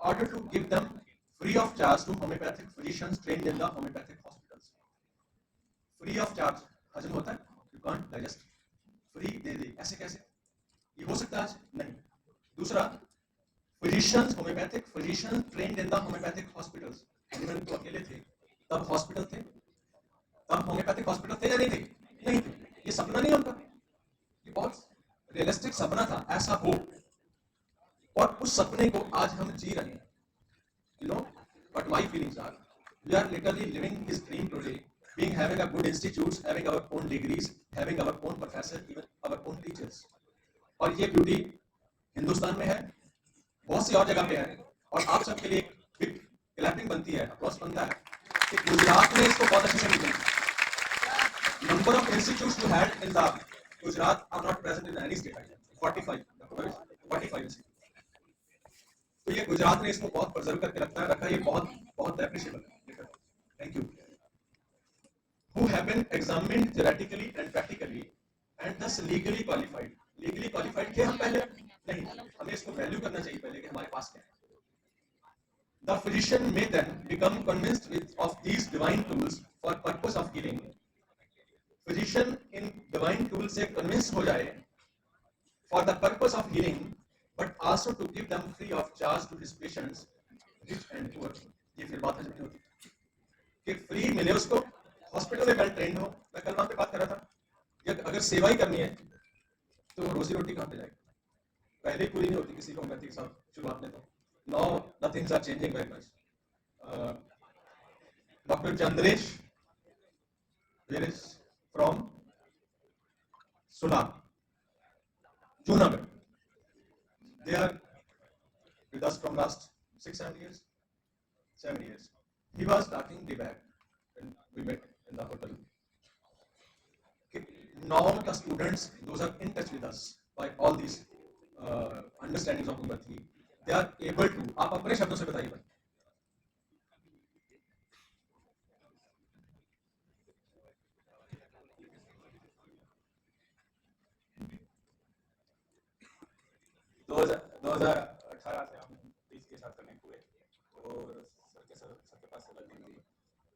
order to give them free of charge to homeopathic physicians trained in the homeopathic hospitals. Free of charge हजम होता है, you can't digest, free दे दे, ऐसे कैसे? ये हो सकता है आज? नहीं। दूसरा, physicians, homeopathic physicians trained in the homeopathic hospitals. Animal तो अकेले थे, तब हॉस्पिटल थे, तब होम्योपैथिक हॉस्पिटल थे या नहीं थे? नहीं थे। ये सपना नहीं उनका, ये बहुत रियलिस्टिक सपना था, ऐसा हो, और उस सपने को आज हम जी रहे हैं। You know what my feelings are? We are literally living his dream today, being having a good institutes, having our own degrees, having our own professor, even our own teachers. और ये ब्यूटी हिंदुस्तान में है, बहुत सी और जगह पे है, और आप सबके लिए बिग क्लैपिंग बनती है, अप्लॉज बनता है कि गुजरात में इसको बहुत अच्छे से निकला। Number of institutes you had in the Gujarat are not present in any state. 45 तो ये गुजरात ने इसको बहुत प्रिजर्व करके रखा, ये बहुत बहुत एप्रिशिएबल है। Thank you. Who have been examined theoretically and practically and thus legally qualified. Legally qualified थे हम पहले? नहीं, हमें इसको वैल्यू करना चाहिए पहले कि हमारे पास क्या है। The physician may then become convinced of these divine tools for purpose of healing. Physician in divine tools से convinced हो जाए for the purpose of healing, but also to give them free of charge to his patients, rich and poor. ये फिर बात हजम नहीं होती कि फ्री मिले उसको, हॉस्पिटल में वेल ट्रेंड हो। मैं कल वहां पे बात कर रहा था, अगर सेवा ही करनी है तो रोजी रोटी कहां पे जाएगी? पहले पूरी नहीं होती किसी होम्योपैथी के साथ शुरुआत में, तो now the things are changing very much. Doctor Chandresh where is from Sulam, Junagadh. They are with us from last 6-7 years. 7 years. He was starting the back when we met in the hotel. Now the students, those are in touch with us by all these understandings of homeopathy. They are able to. आप अपने शब्दों से बताइए भाई। दो हजार 18 से हम 30 के साथ कनेक्ट हुए और सर के पास से लर्निंग हुई,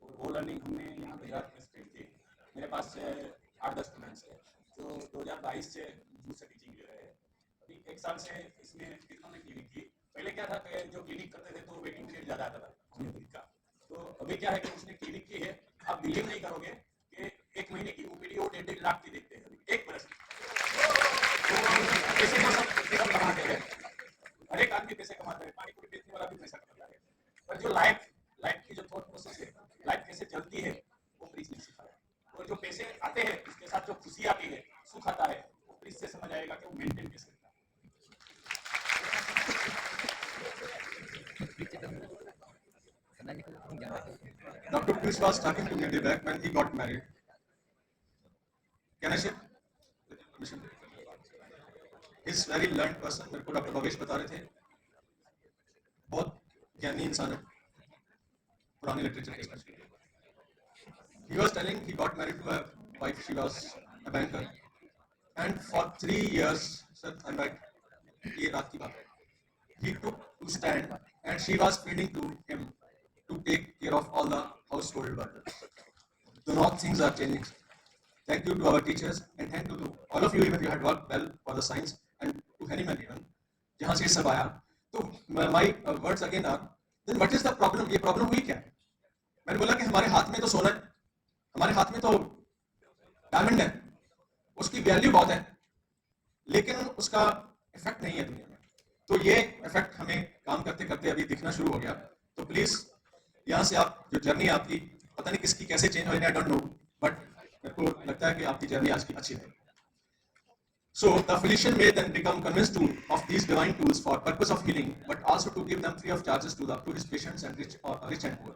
और वो लर्निंग हमने यहाँ गुजरात में स्प्रेड की। मेरे पास 8-10 स्टूडेंट्स हैं जो 2022 से जून से टीचिंग ले रहे हैं। अभी 1 साल से इसमें इन्होंने क्लिनिक की। पहले क्या था कि जो क्लिनिक करते थे तो वेटिंग पीरियड ज़्यादा आता था क्लिनिक का, तो अभी क्या है कि उसने क्लिनिक की है, आप बिलीव नहीं करोगे कि 1 महीने की ओपीडी वो 1.5 लाख की देखते हैं, 1 बरस की। पैसे सब कमाते हैं, हर एक आदमी पैसे कमाता है, पानी पूरी बेचने वाला भी पैसा कमाता है, पर जो लाइफ की जो थॉट प्रोसेस है, लाइफ कैसे चलती है, वो प्लीज नहीं सिखाया। और जो पैसे आते हैं उसके साथ जो खुशी आती है, सुख आता है, वो प्लीज से समझ आएगा कि वो मेंटेन कैसे करता है। Dr. Chris was talking to me the back when he got married. Can I share? He's very learned person. मेरे को डॉक्टर भवेश बता रहे थे, बहुत ज्ञानी इंसान है, पुराने लिटरेचर के specially. He was telling he got married to a wife, she was a banker, and for 3 years, sir, I'm right, ये रात की बात है, he took to stand and she was feeding to him to take care of all the household work. So now things are changing. Thank you to our teachers and thank you to all of you, even you had worked well for the science, and to Haniman even, जहाँ से सब आया। तो my words again are, then what is the problem? ये problem हुई क्या? मैंने बोला कि हमारे हाथ में तो सोना, हमारे हाथ में तो डायमंड है, उसकी वैल्यू बहुत है, लेकिन उसका इफेक्ट नहीं है दुनिया में। तो ये इफेक्ट हमें काम करते करते अभी दिखना शुरू हो गया। तो प्लीज यहाँ से आप जो जर्नी आपकी, पता नहीं किसकी कैसे चेंज हो, आई डोंट नो, बट मेरे को लगता है कि आपकी जर्नी आज की अच्छी है। So the physician may then become convinced of these divine tools for purpose of healing, but also to give them free of charges to his patients and rich and poor.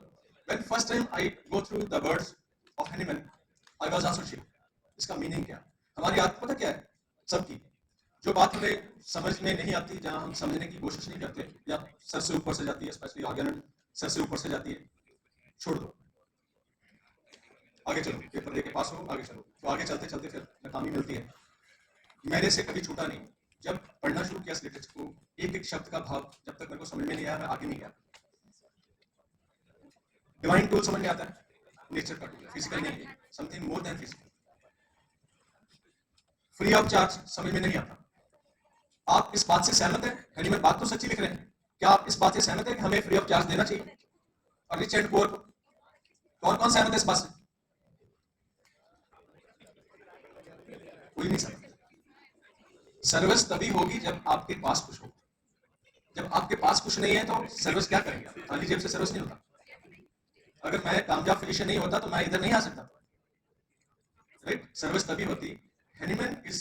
When first time I go through the words of Haniman, I was also shocked. इसका meaning क्या? हमारी आदत पता क्या है? सबकी जो बात हमें समझ में नहीं आती, जहाँ हम समझने की कोशिश नहीं करते, या सर से ऊपर से जाती है, स्पेशली ऑर्गेनल सर से ऊपर से जाती है, छोड़ दो, आगे चलो, पेपर दे के पास हो, आगे चलो। तो आगे चलते चलते फिर नाकामी मिलती है। मेरे से कभी छूटा नहीं जब पढ़ना शुरू किया लिटरेचर को, एक एक शब्द का भाव जब तक मेरे को समझ में नहीं आया, मैं आगे नहीं गया। डिवाइन टूल समझ में आता है, नेचर का टूल, फिजिकल नहीं है, something more than physical. Free of charge समझ में नहीं आता। आप इस बात से सहमत हैं? यानी मैं बात तो सच्ची लिख रहे हैं, क्या आप इस बात से सहमत हैं कि हमें फ्री ऑफ चार्ज देना चाहिए और रिच एंड पुअर को? कौन कौन सहमत है इस बात से? कोई नहीं सहमत। सर्विस तभी होगी जब आपके पास कुछ हो। जब आपके पास कुछ नहीं है तो सर्विस क्या करेंगे? खाली जेब से सर्विस नहीं होता। अगर मैं कामयाब फिजिशियन नहीं होता तो मैं इधर नहीं आ सकता, राइट? सर्विस तभी होती। Hahnemann is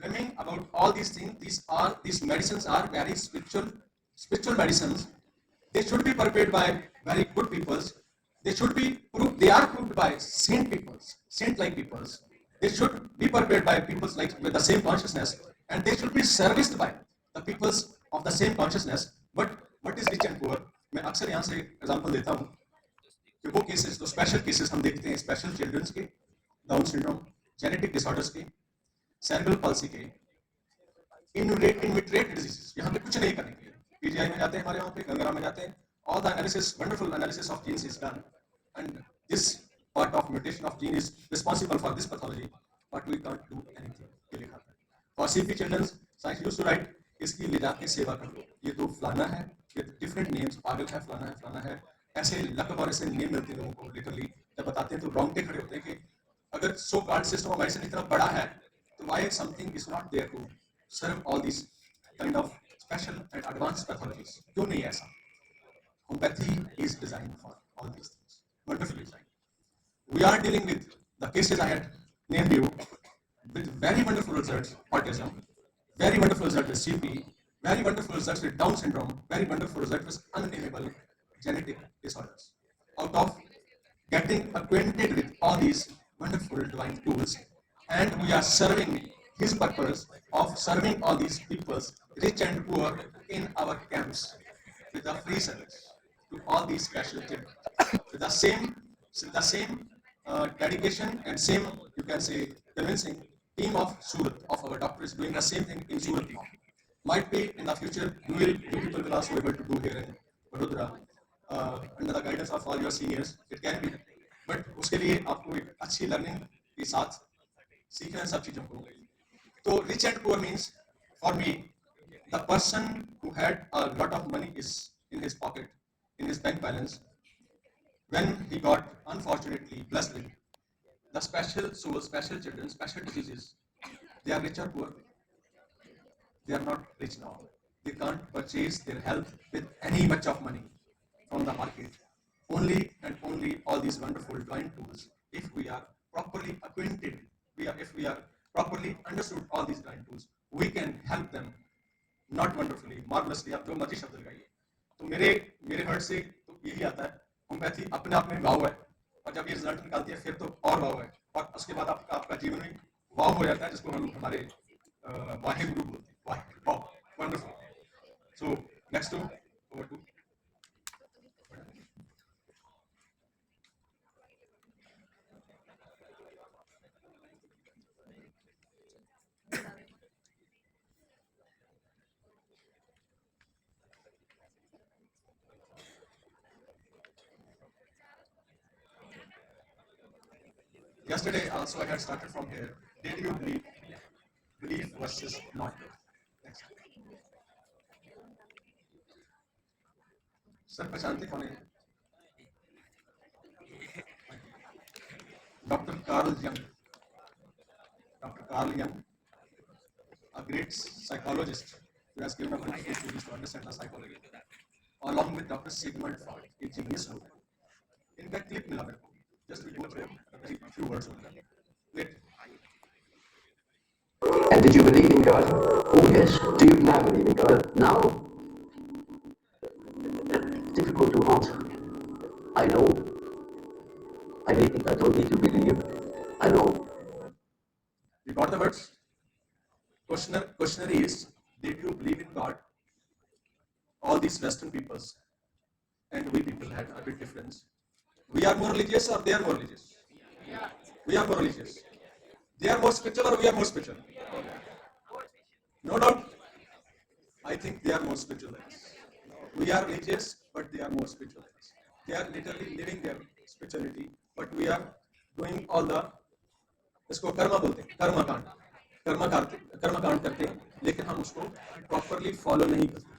dreaming about all these things. These medicines are very spiritual medicines. They should be prepared by very good peoples. They should be proved. They are proved by saint-like peoples. They should be prepared by peoples like with the same consciousness, and they should be serviced by the peoples of the same consciousness. But what is rich and poor? मैं अक्सर यहाँ से example देता हूँ कि वो cases, तो special cases हम देखते हैं, स्पेशल चिल्ड्रंस के, डाउन सिंड्रोम, जेनेटिक डिसऑर्डर्स के, सेरेब्रल पल्सी के, इनविट्रेट डिजीजेस, यहाँ पे कुछ नहीं करने के लिए पीजीआई में जाते हैं, हमारे वहाँ पे गंगाराम में जाते हैं, all the analysis, wonderful analysis of genes is done, and this part of mutation of gene is responsible for this pathology, but we can't do anything. ये लिखा है। For CP children, science used to write, इसकी ले जाके सेवा कर लो, ये तो फलाना है, ये डिफरेंट नेम्स, पागल है, फलाना है, ऐसे लकब और ऐसे नेम मिलते हैं लोगों को। लिटरली जब बताते हैं तो रोंगटे खड़े होते हैं कि अगर so called system of medicine इतना बड़ा है तो why something is not there to serve all these kind of special and advanced pathologies? क्यों नहीं ऐसा? Homeopathy is designed for all these things. Wonderfully designed. We are dealing with the cases I had named you with very wonderful results, autism, very wonderful results with CP, very wonderful results with Down syndrome, very wonderful results with unnameable genetic disorders. Out of getting acquainted with all these wonderful divine tools, and we are serving his purpose of serving all these peoples, rich and poor, in our camps with a free service to all these special children, with the same dedication and same, you can say, convincing team of Surat, of our doctors doing the same thing in Surat. Might be in the future, you people will also be able to do here in Vadodara, under the guidance of all your seniors. It can be, but उसके लिए आपको एक अच्छी learning के साथ सीखना है सब चीजों को। तो rich and poor means, for me, the person who had a lot of money is in his pocket, in his bank balance, when he got unfortunately blessed with the special souls, special children, special diseases, they are rich or poor. They are not rich now. They can't purchase their health with any much of money from the market. Only and only all these wonderful divine tools, if we are properly acquainted, if we are properly understood all these divine tools, we can help them not wonderfully, marvelously, आप जो मर्जी शब्द लगाइए। तो मेरे hurt से तो यही आता है, होम्योपैथी अपने आप में वाव है, और जब ये रिजल्ट निकालती है फिर तो और वाव है, और उसके बाद आपका जीवन में वाव हो जाता है, जिसको हम हमारे वाहे गुरु बोलते हैं, wow, wonderful. So next to over to Yesterday also I had started from here. Did you believe versus not? Next. Sir पहचानते कौन है? Dr. Carl Jung. Dr. Carl Jung, a great psychologist who has given a wonderful tools to understand the psychology, along with Dr. Sigmund Freud, a genius who, in fact, clip मिला मेरे को. Just we go through a few words on that. Wait. And did you believe in God? Oh yes. Do you now believe in God? Now? Difficult to answer. I know. I don't need to believe. I know. You got the words? Questioner is, did you believe in God? All these Western peoples and we people had a bit difference. We are more religious or they are more religious? We are more religious. They are more spiritual or we are more spiritual? No doubt. I think they are more spiritual than us. We are religious, but they are more spiritual than us. They are literally living their spirituality, but we are doing all the, इसको कर्मा बोलते हैं, कर्म कांड करते हैं, लेकिन हम उसको प्रॉपरली फॉलो नहीं करते.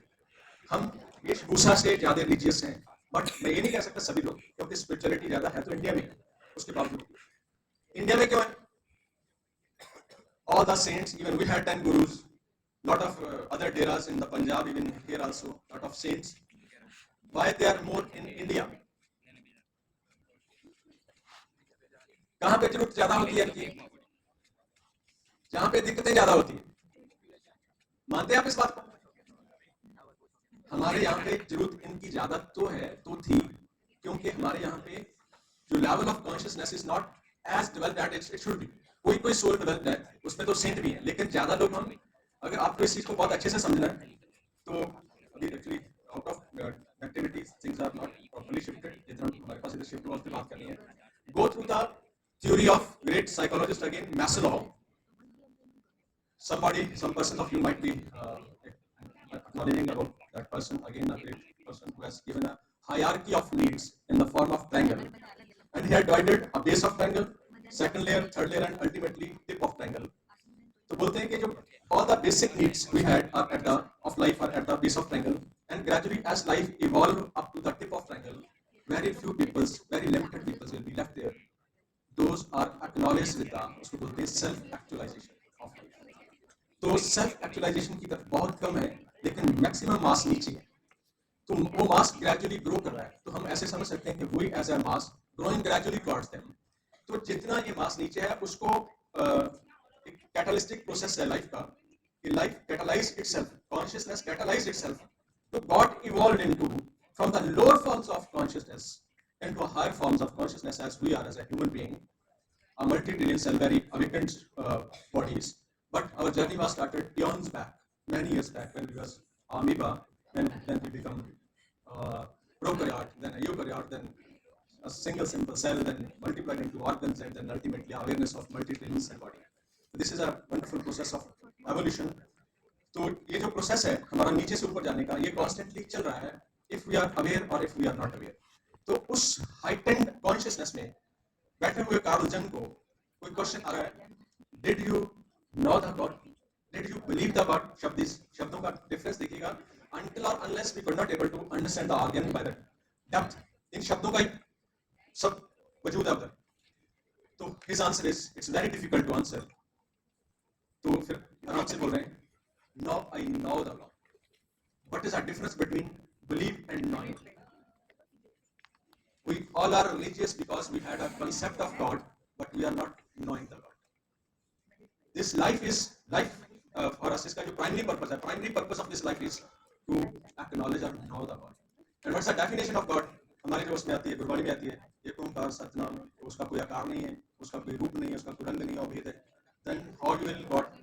हम वेशभूषा से ज्यादा रिलीजियस हैं, बट मैं ये नहीं कह सकता सभी लोग, क्योंकि स्पिरिचुअलिटी ज्यादा है तो इंडिया में है. उसके बावजूद इंडिया में क्यों है? All the saints, even we had 10 gurus, lot of other deras in the Punjab, even here also, lot of saints. Why they are more in India? कहाँ पे जरूरत ज्यादा होती है इनकी? जहाँ पे दिक्कतें ज्यादा होती है. मानते हैं आप इस बात को? हमारे यहाँ पे जरूरत इनकी ज्यादा तो है, तो थी, क्योंकि हमारे यहाँ पे जो level of consciousness is not as developed as it should be. कोई कोई सोल डेवलप्ड है, उसमें तो सेंट भी है, लेकिन ज्यादा लोग हम, अगर आपको इस चीज को बहुत अच्छे से समझना है तो अभी actually out of activities things are not properly shifted. जितना हमारे पास इधर शिफ्ट हुआ उसकी बात करनी है. Go through the theory of great psychologist again, Maslow. Some person of you might be acknowledging about that person again, a great person who has given a hierarchy of needs in the form of triangle, and he had divided a base of triangle, second layer, third layer, and ultimately tip of triangle. तो बोलते हैं कि जो all the basic needs we had are at the of life are at the base of triangle, and gradually as life evolved up to the tip of triangle, very few people, very limited people will be left there. Those are acknowledged with the, उसको बोलते हैं self actualization of life. तो self actualization की तरफ बहुत कम है, लेकिन maximum mass नीचे है. तो वो मास ग्रेजुअली ग्रो कर रहा है, तो हम ऐसे समझ सकते हैं कि we as a mass growing gradually towards them. तो जितना ये मास नीचे है, उसको एक कैटलिस्टिक प्रोसेस है लाइफ का, कि life catalyse itself, consciousness catalyse itself. तो God evolved into from the lower forms of consciousness into higher forms of consciousness as we are as a human being, a multi-trillion cell, very awakened bodies. But our journey was started eons back, many years back, when we was amoeba, and then we become prokaryote, then a eukaryote, then a single simple cell, then multiplied into organs, and then ultimately awareness of multi-trillion cell body. This is a wonderful process of evolution. तो ये जो process है हमारा नीचे से ऊपर जाने का, ये कॉन्स्टेंटली चल रहा है, इफ वी आर अवेयर और if we are not aware. तो उस हाइटेंड कॉन्शियसनेस में बैठे हुए कार्ल जंग को कोई क्वेश्चन आ रहा है, did you know the God, did you believe the God. शब्दों का डिफरेंस देखिएगा. until or unless we were not able to understand the organ by the depth, इन शब्दों का सब वजूद है उधर. तो his answer is it's very difficult to answer. तो फिर आराम से बोल रहे हैं, now I know the God. What is the difference between belief and knowing? We all are religious because we had a concept of God, but we are not knowing the God. This life is life for us. इसका जो primary purpose है, primary purpose of this life is to acknowledge or know the God. And what's the definition of God? हमारे जो उसमें आती है, गुरबाणी में आती है, एक ओंकार सतनाम, उसका कोई आकार नहीं है, उसका कोई रूप नहीं है, उसका कोई रंग नहीं है, भेद है. Then how you will got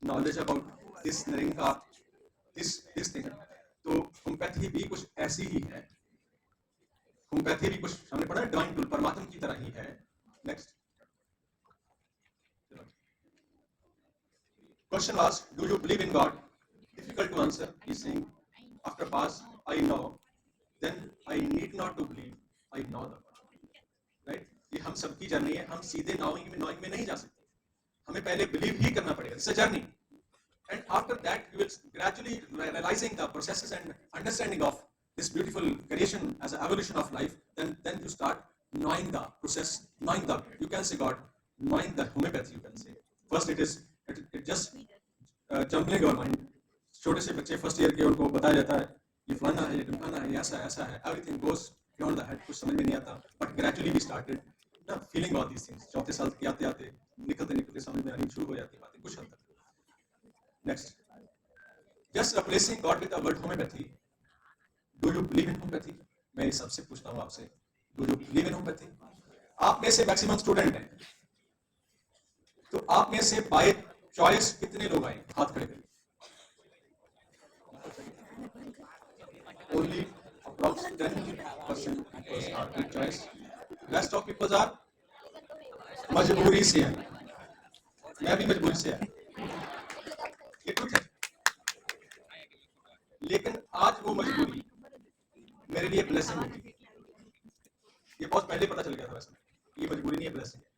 knowledge about this Nirankar, this thing. तो होम्योपैथी भी कुछ ऐसी ही है. होम्योपैथी भी कुछ हमने पढ़ा है, डिवाइन टूल, परमात्मा की तरह ही है. Next question was, do you believe in God? Difficult to answer. He is saying after pass I know, then I need not to believe, I know the God. Right? ये हम सबकी journey है. हम सीधे नोइंग में नहीं जा सकते. हमें पहले बिलीव ही करना पड़ेगा. It's a journey. And after that, you will gradually realizing the processes and understanding of this beautiful creation as an evolution of life. Then you start knowing the process, knowing the, you can say God, knowing the homeopathy. You can say first it just jumbling your mind. छोटे से बच्चे first year के, उनको बताया जाता है ये फलाना है, ये ढिमकाना है, ये ऐसा है. Everything goes beyond the head. कुछ समझ में नहीं आता. But gradually we started feeling all these things. चौथे साल के आते निकलते समझ में आनी शुरू हो जाती बातें कुछ हद तक. Next, just replacing God with the word homeopathy. Do you believe in homeopathy? मैं सबसे पूछता हूँ आपसे, do you believe in homeopathy? आप में से मैक्सिमम स्टूडेंट हैं, तो आप में से बाय चॉइस कितने लोग आए? हाथ खड़े करिए. Only approximately 10% people are by choice. Rest of people are मजबूरी से है. मैं भी मजबूरी से है. ये कुछ है. लेकिन आज वो मजबूरी मेरे लिए ब्लेसिंग होगी। ये बहुत पहले पता चल गया था वैसे, ये मजबूरी नहीं है, ब्लेसिंग है।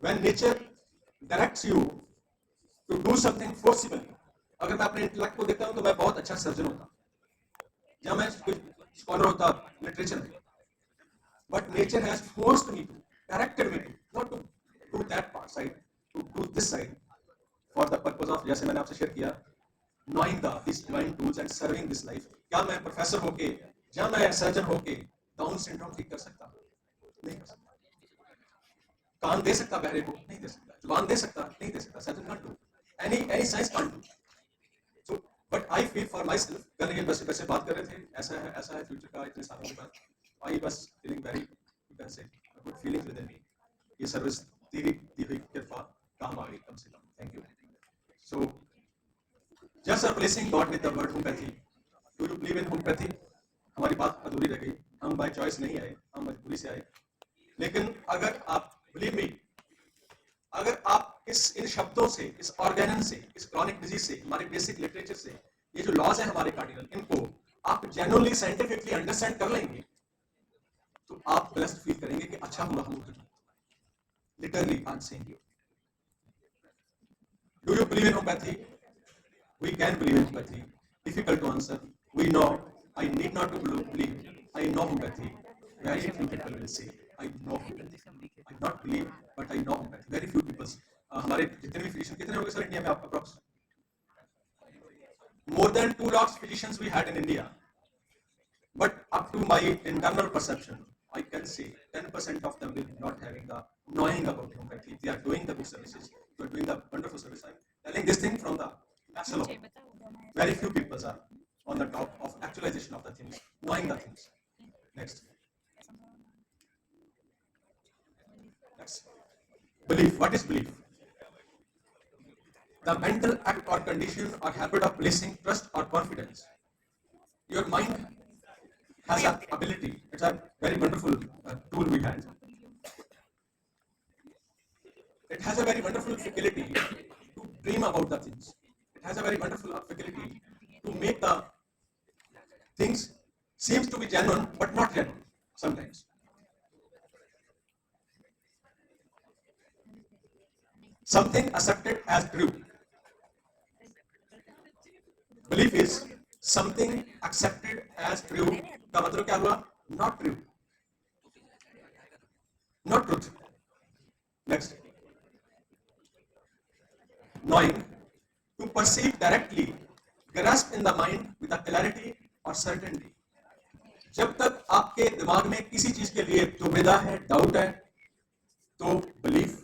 When nature directs you to do something forcibly, अगर मैं अपने इंटेलेक्ट को देखता हूं तो मैं बहुत अच्छा सर्जन होता, या मैं स्कॉलर होता लिटरेचर में, but nature has forced me to, directed me to, not to do that part side, to do this side, for the purpose of, जैसे मैंने आपसे शेयर किया, knowing these divine tools and serving this life। क्या मैं professor होके या मैं surgeon होके डाउन सिंड्रोम ठीक कर सकता? नहीं कर सकता। कान दे सकता बहरे को? नहीं दे सकता। जुबान दे सकता? नहीं दे सकता। Surgeon can't do, any science can't do। So but I feel for myself, कल ये बस वैसे बात कर रहे थे, ऐसा है फ्यूचर का इतने सालों के बाद, I was feeling very, you can say, a good feeling within me। ये सर्विस दी हुई कृपा काम आ गई कम से कम। Thank you. So just replacing God with the word homeopathy। Do you believe in homeopathy? हमारी बात अधूरी रह गई। हम बाय चॉइस नहीं आए, हम मजबूरी से आए। लेकिन अगर आप believe me, अगर आप इन शब्दों से, इस ऑर्गेनन से, इस क्रॉनिक डिजीज से, हमारे बेसिक लिटरेचर से, ये जो लॉज है हमारे कार्डिनल, इनको आप जेन्युइनली साइंटिफिकली अंडरस्टैंड कर लेंगे तो आप ब्लेस्ड फील करेंगे कि अच्छा हुआ हम उठे। Literally I am saying you. Do you believe in homeopathy? We can believe in homeopathy. Difficult to answer. We know. I need not to believe. I know homeopathy. Very few people will say I know homeopathy. I not believe, but I know homeopathy. Very few people. हमारे जितने भी physicians, कितने होंगे sir India में आप approx? More than 2 lakhs physicians we had in India. But up to my internal perception, I can say 10% of them will not having the knowing about homeopathy. They are doing the good services. They are doing the wonderful service. I'm telling this thing from the absolute. Very few people are on the top of actualization of the things, knowing the things. Next. Belief. What is belief? The mental act or condition or habit of placing trust or confidence. Your mind has an ability. It's a very wonderful tool we had. It has a very wonderful faculty to dream about the things. It has a very wonderful faculty to make the things seems to be genuine but not genuine sometimes. Something accepted as true. Belief is something accepted as true. का मतलब क्या हुआ? Not true, not truth. Next. Knowing, to perceive directly, grasp in the mind with a clarity or certainty. जब तक आपके दिमाग में किसी चीज के लिए दुविधा है, डाउट है, तो बिलीफ,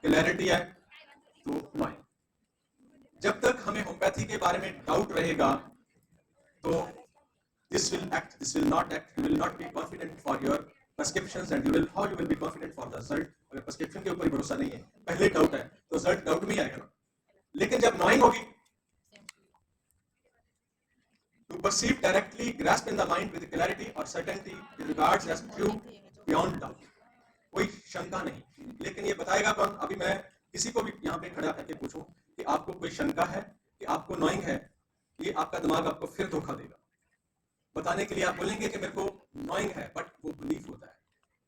क्लैरिटी है तो नॉइंग। जब तक हमें होम्योपैथी के बारे में डाउट रहेगा तो this will act, this will not act, you will not be confident for your prescriptions and how you will be confident for the result। अगर prescription के ऊपर ही भरोसा नहीं है, पहले डाउट है तो रिजल्ट डाउट में ही आएगा। लेकिन जब नॉइंग होगी, to perceive directly, grasp in the mind with clarity or certainty, with regards as true beyond doubt। कोई शंका नहीं। लेकिन ये बताएगा कौन? अभी मैं किसी को भी यहाँ पे खड़ा करके पूछूं कि आपको कोई शंका है कि आपको नॉइंग है, ये आपका दिमाग आपको फिर धोखा देगा। बताने के लिए आप बोलेंगे कि मेरे को नॉइंग है, बट वो बिलीफ होता है।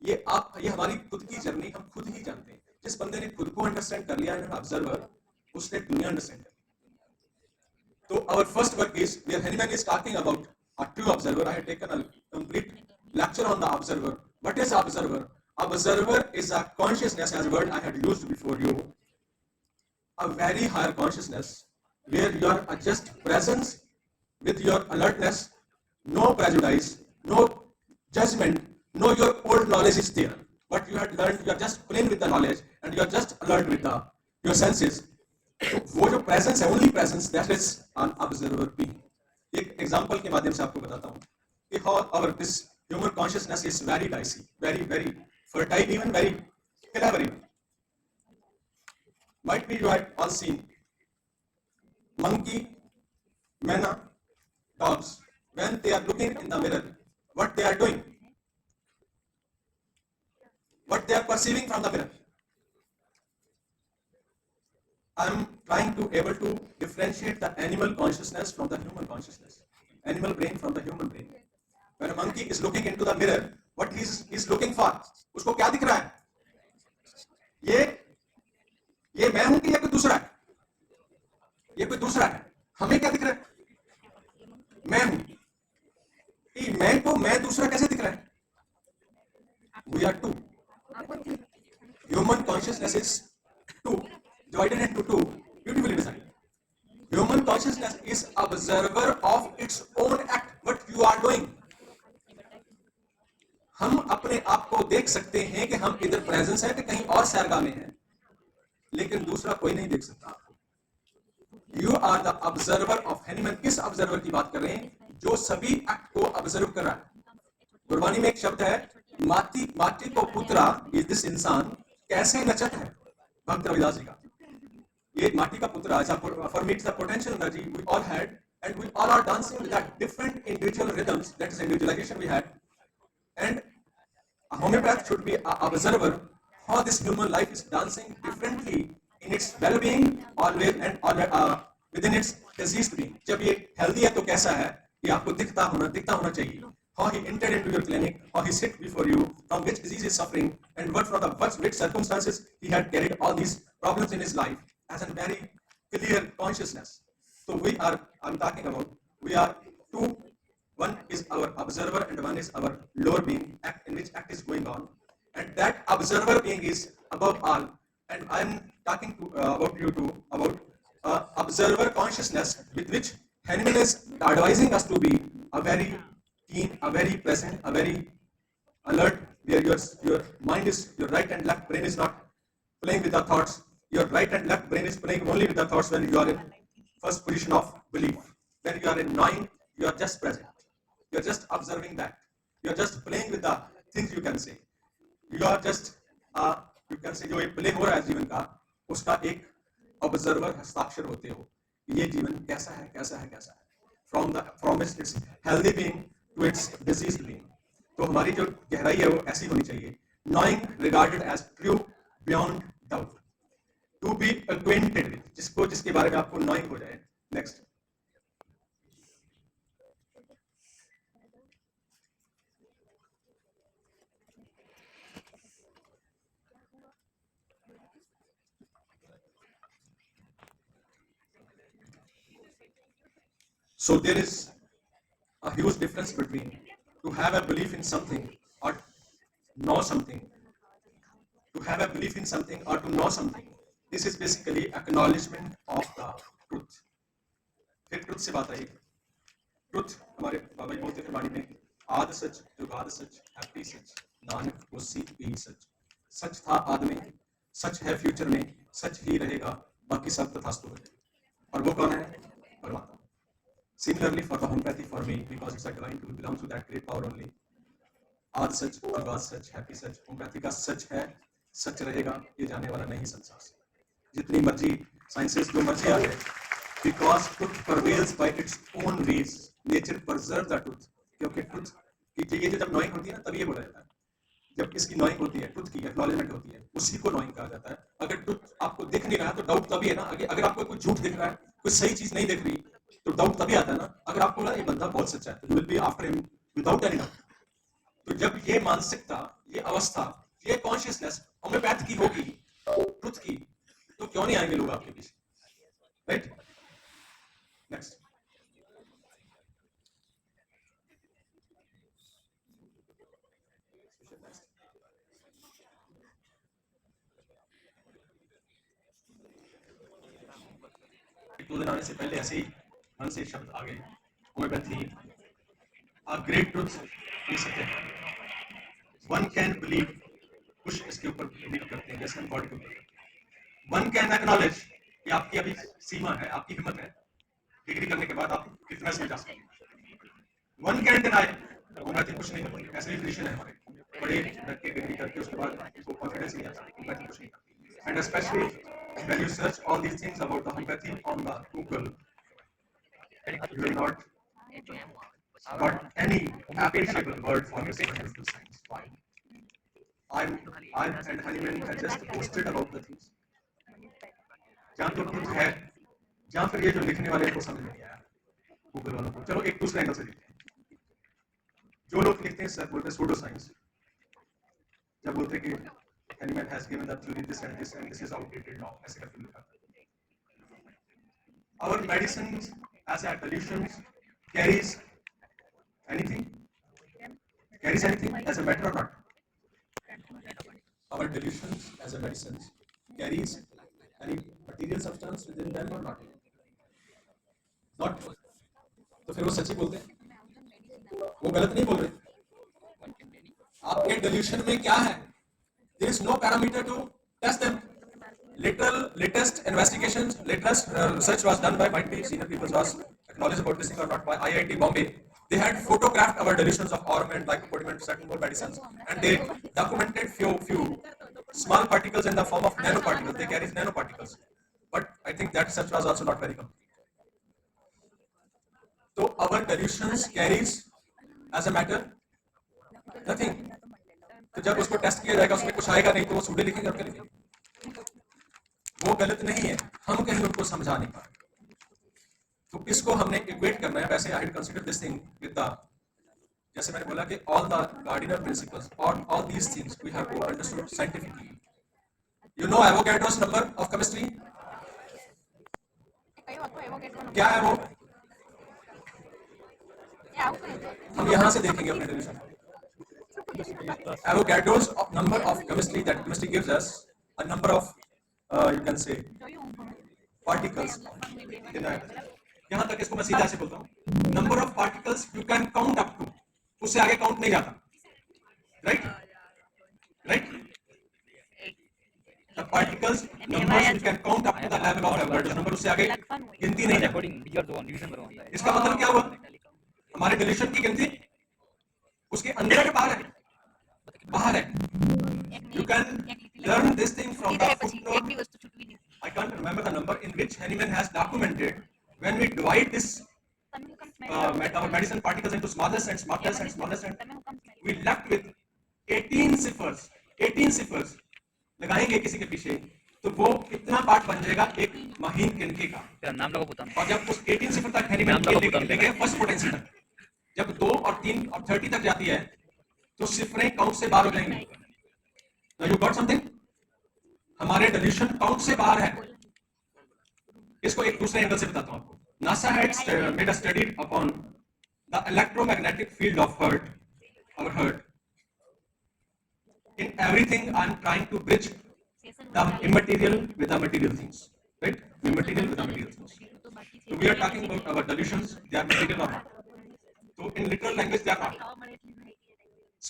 ये हमारी खुद की जर्नी हम खुद ही जानते हैं। जिस बंदे ने खुद को अंडरस्टैंड कर लिया है ऑब्जर्वर, उसने दुनिया अंडरस्टैंड कर ली। तो our first work is, where Henneman is talking about a true observer. I have taken a complete lecture on the observer. What is observer? Observer is a consciousness, as a word I had used before you, a very higher consciousness where you are just presence with your alertness, no prejudice, no judgment, no your old knowledge is there. What you had learned, you are just plain with the knowledge and you are just alert with your senses. तो वो जो presence है, only presence, that is an observer being। एक example के माध्यम से आपको बताता हूँ कि how our this human consciousness is very dicey, very very fertile, even very clever even। Might be you have all seen monkey, hyena, dogs, when they are looking in the mirror, what they are doing, what they are perceiving from the mirror। I'm trying to able to differentiate the animal consciousness from the human consciousness, animal brain from the human brain. When a monkey is looking into the mirror, what he's looking for, उसको क्या दिख रहा है? ये मैं हूं कि ये कोई दूसरा है? ये कोई दूसरा है. हमें क्या दिख रहा है? मैं हूं. कि मैं को मैं दूसरा कैसे दिख रहा है? We are two. Human consciousness is two, divided into two, beautifully designed. Human consciousness is observer of its own act, what you are doing. हम अपने आप को देख सकते हैं कि हम इधर प्रेजेंस है कि कहीं और सैरगाह में हैं, लेकिन दूसरा कोई नहीं देख सकता आपको. You are the observer of animal. किस ऑब्जर्वर की बात कर रहे हैं? जो सभी एक्ट को ऑब्जर्व कर रहा है. गुरबानी में एक शब्द है, माटी माटी को पुत्रा. दिस इंसान कैसे नचत है, भक्त रविदास जी का. ये माटी का पुत्रा, for me it's the potential energy we all had, and we all are dancing with that different individual rhythms. That is individualization we had. And a homeopath should be an observer how this human life is dancing differently in its well-being always and within its diseased being. जब ये healthy है तो कैसा है, ये आपको दिखता होना चाहिए. How he entered into your clinic, how he sit before you, from which disease he is suffering, and what from the which circumstances he had carried all these problems in his life as a very clear consciousness. So I'm talking about, we are two. One is our observer and one is our lower being, act in which act is going on, and that observer being is above all. And I'm talking about you too, about observer consciousness with which Hahnemann is advising us to be a very keen, a very present, a very alert, where your mind is, your right and left brain is not playing with the thoughts. Your right and left brain is playing only with the thoughts when you are in first position of belief. When you are in knowing, you are just present. You are just observing that. You are just playing with the things, you can say. You are just, you can say, जो एक play हो रहा है जीवन का, उसका एक observer हस्ताक्षर होते हो. ये जीवन कैसा है, कैसा है, कैसा है. From its healthy being to its diseased being. तो हमारी जो गहराई है वो ऐसी होनी चाहिए. Knowing regarded as true beyond doubt. To be acquainted with, जिसके बारे में आपको knowing हो जाए. Next. So there is a huge difference between to have a belief in something or know something. To have a belief in something or to know something. This is basically acknowledgement of the truth. फिर truth से बात आई. Truth हमारे बाबा जी बोलते थे वाणी में, आद सच, जुगाद सच, happy सच, नानक होसी भी सच. सच था आद में, सच है फ्यूचर में, सच ही रहेगा, बाकी सब तथास्तु है. और वो कौन है? परमात्मा. Similarly for the homeopathy, for me, because it's a divine tool, belongs to that great power only. आद सच, जुगाद सच, हैप्पी सच. होम्योपैथी का सच है, सच रहेगा, ये जाने वाला नहीं संसार से. जितनी मर्जी साइंसेस जो मर्जी आ जाए, because truth prevails by its own ways. Nature preserves the truth. क्योंकि truth की ये जब नॉइंग होती है ना, तभी ये बोला जाता है. जब इसकी नॉइंग होती है, ट्रुथ की एक्नॉलेजमेंट होती है, उसी को नॉइंग कहा जाता है. अगर ट्रुथ आपको दिख नहीं रहा तो डाउट तभी है ना. अगर आपको कोई झूठ दिख रहा है, कोई सही चीज नहीं दिख रही, तो डाउट तभी आता है ना. अगर आपको लगा ये बंदा बहुत सच्चा है, तो you will be after him without any doubt. तो जब ये मानसिकता, ये अवस्था, ये कॉन्शियसनेस होम्योपैथ की होगी, ट्रुथ की, तो क्यों नहीं आएंगे लोग आपके पीछे? राइट. नेक्स्ट. दो दिन आने से पहले ऐसे ही मन से शब्द आ गए, होम्योपैथी, a great truth ये सत्य है. One can believe, कुछ इसके ऊपर बिलीव करते हैं, जैसे हम गॉड के ऊपर. One can acknowledge कि आपकी अभी सीमा है, आपकी हिम्मत है, डिग्री करने के बाद आप कितना इसमें जा सकते हैं. One can deny, होम्योपैथी कुछ नहीं करती. ऐसे ही फिजिशियन है हमारे, बड़े डट के डिग्री करके उसके बाद वो कॉन्फिडेंस नहीं आता, होम्योपैथी कुछ नहीं करती. And especially when you search all these things about the homeopathy on the Google, you will not got any appreciable word for medical science. Why? I and Hahnemann had just posted about the things. जहां तो कुछ है, जहां फिर ये जो लिखने वाले को समझ नहीं आया गूगल वालों को। चलो एक दूसरे एंगल से देखते हैं। जो लोग लिखते हैं सर बोलते हैं सूडो साइंस, जब बोलते हैं कि Hahnemann has given the theory this and this is outdated now, ऐसे करके लिखा। Our medicines as a solutions carries anything as a matter or not? Our delusions as a medicines carries any material substance within them or not? Not. तो फिर वो सच्ची बोलते हैं, वो गलत नहीं बोल रहे। आपके delusion में क्या है? There is no parameter to test them. Latest investigations, latest research was done by might be senior people was acknowledged about this thing or not by IIT Bombay. They had photographed our delusions of Orman, lycopodium, certain more medicines, and they documented few small particles in the form of nanoparticles. They carry nanoparticles, but I think that research was also not very complete. So our delusions carries as a matter nothing. तो जब उसको test किया जाएगा उसमें कुछ आएगा नहीं तो वो सूडे लिखेंगे और क्या लिखेंगे? वो गलत नहीं है, हम कहीं उनको समझा नहीं पा रहे। तो इसको हमने इक्वेट करना है। वैसे I consider this thing with the, जैसे मैंने बोला कि ऑल द गार्डिनर प्रिंसिपल्स और all these things we have to understood scientifically. You know Avogadro's number of chemistry, क्या है वो? हम यहां से देखेंगे अपने definition. Avogadro's number of chemistry, that chemistry gives us a number of you can say particles in a, यहाँ तक इसको मैं सीधा ऐसे बोलता हूँ, number of particles you can count up to, उससे आगे काउंट नहीं जाता, right? The particles numbers you can count up to the level of Avogadro's number, उससे आगे गिनती नहीं है। इसका मतलब क्या हुआ? हमारे डिलीशन की गिनती उसके अंदर है, बाहर है। You can learn this thing from the footnote. I can't remember the number in which Hahnemann has documented when we divide this our medicine particles into smallest and smallest and smallest, and we left with 18 ciphers. 18 ciphers लगाएंगे किसी के पीछे तो वो कितना part बन जाएगा एक महीन गिनती का। नाम लगा पुता। और जब उस 18 सिफर तक Hahnemann लेके फर्स्ट पोटेंसी तक, जब 2 और 3 और 30 तक जाती है तो सिफरें काउंट से बाहर हो जाएंगी। Now you got something? हमारे डिलीशन काउंट से बाहर है। इसको एक दूसरे एंगल से बताता हूं आपको। NASA had made a study upon the electromagnetic field of heart, our heart. In everything, I'm trying to bridge the immaterial with the material things, right? Immaterial with the material things. So we are talking about our delusions. They are material or not? So in literal language, they are not.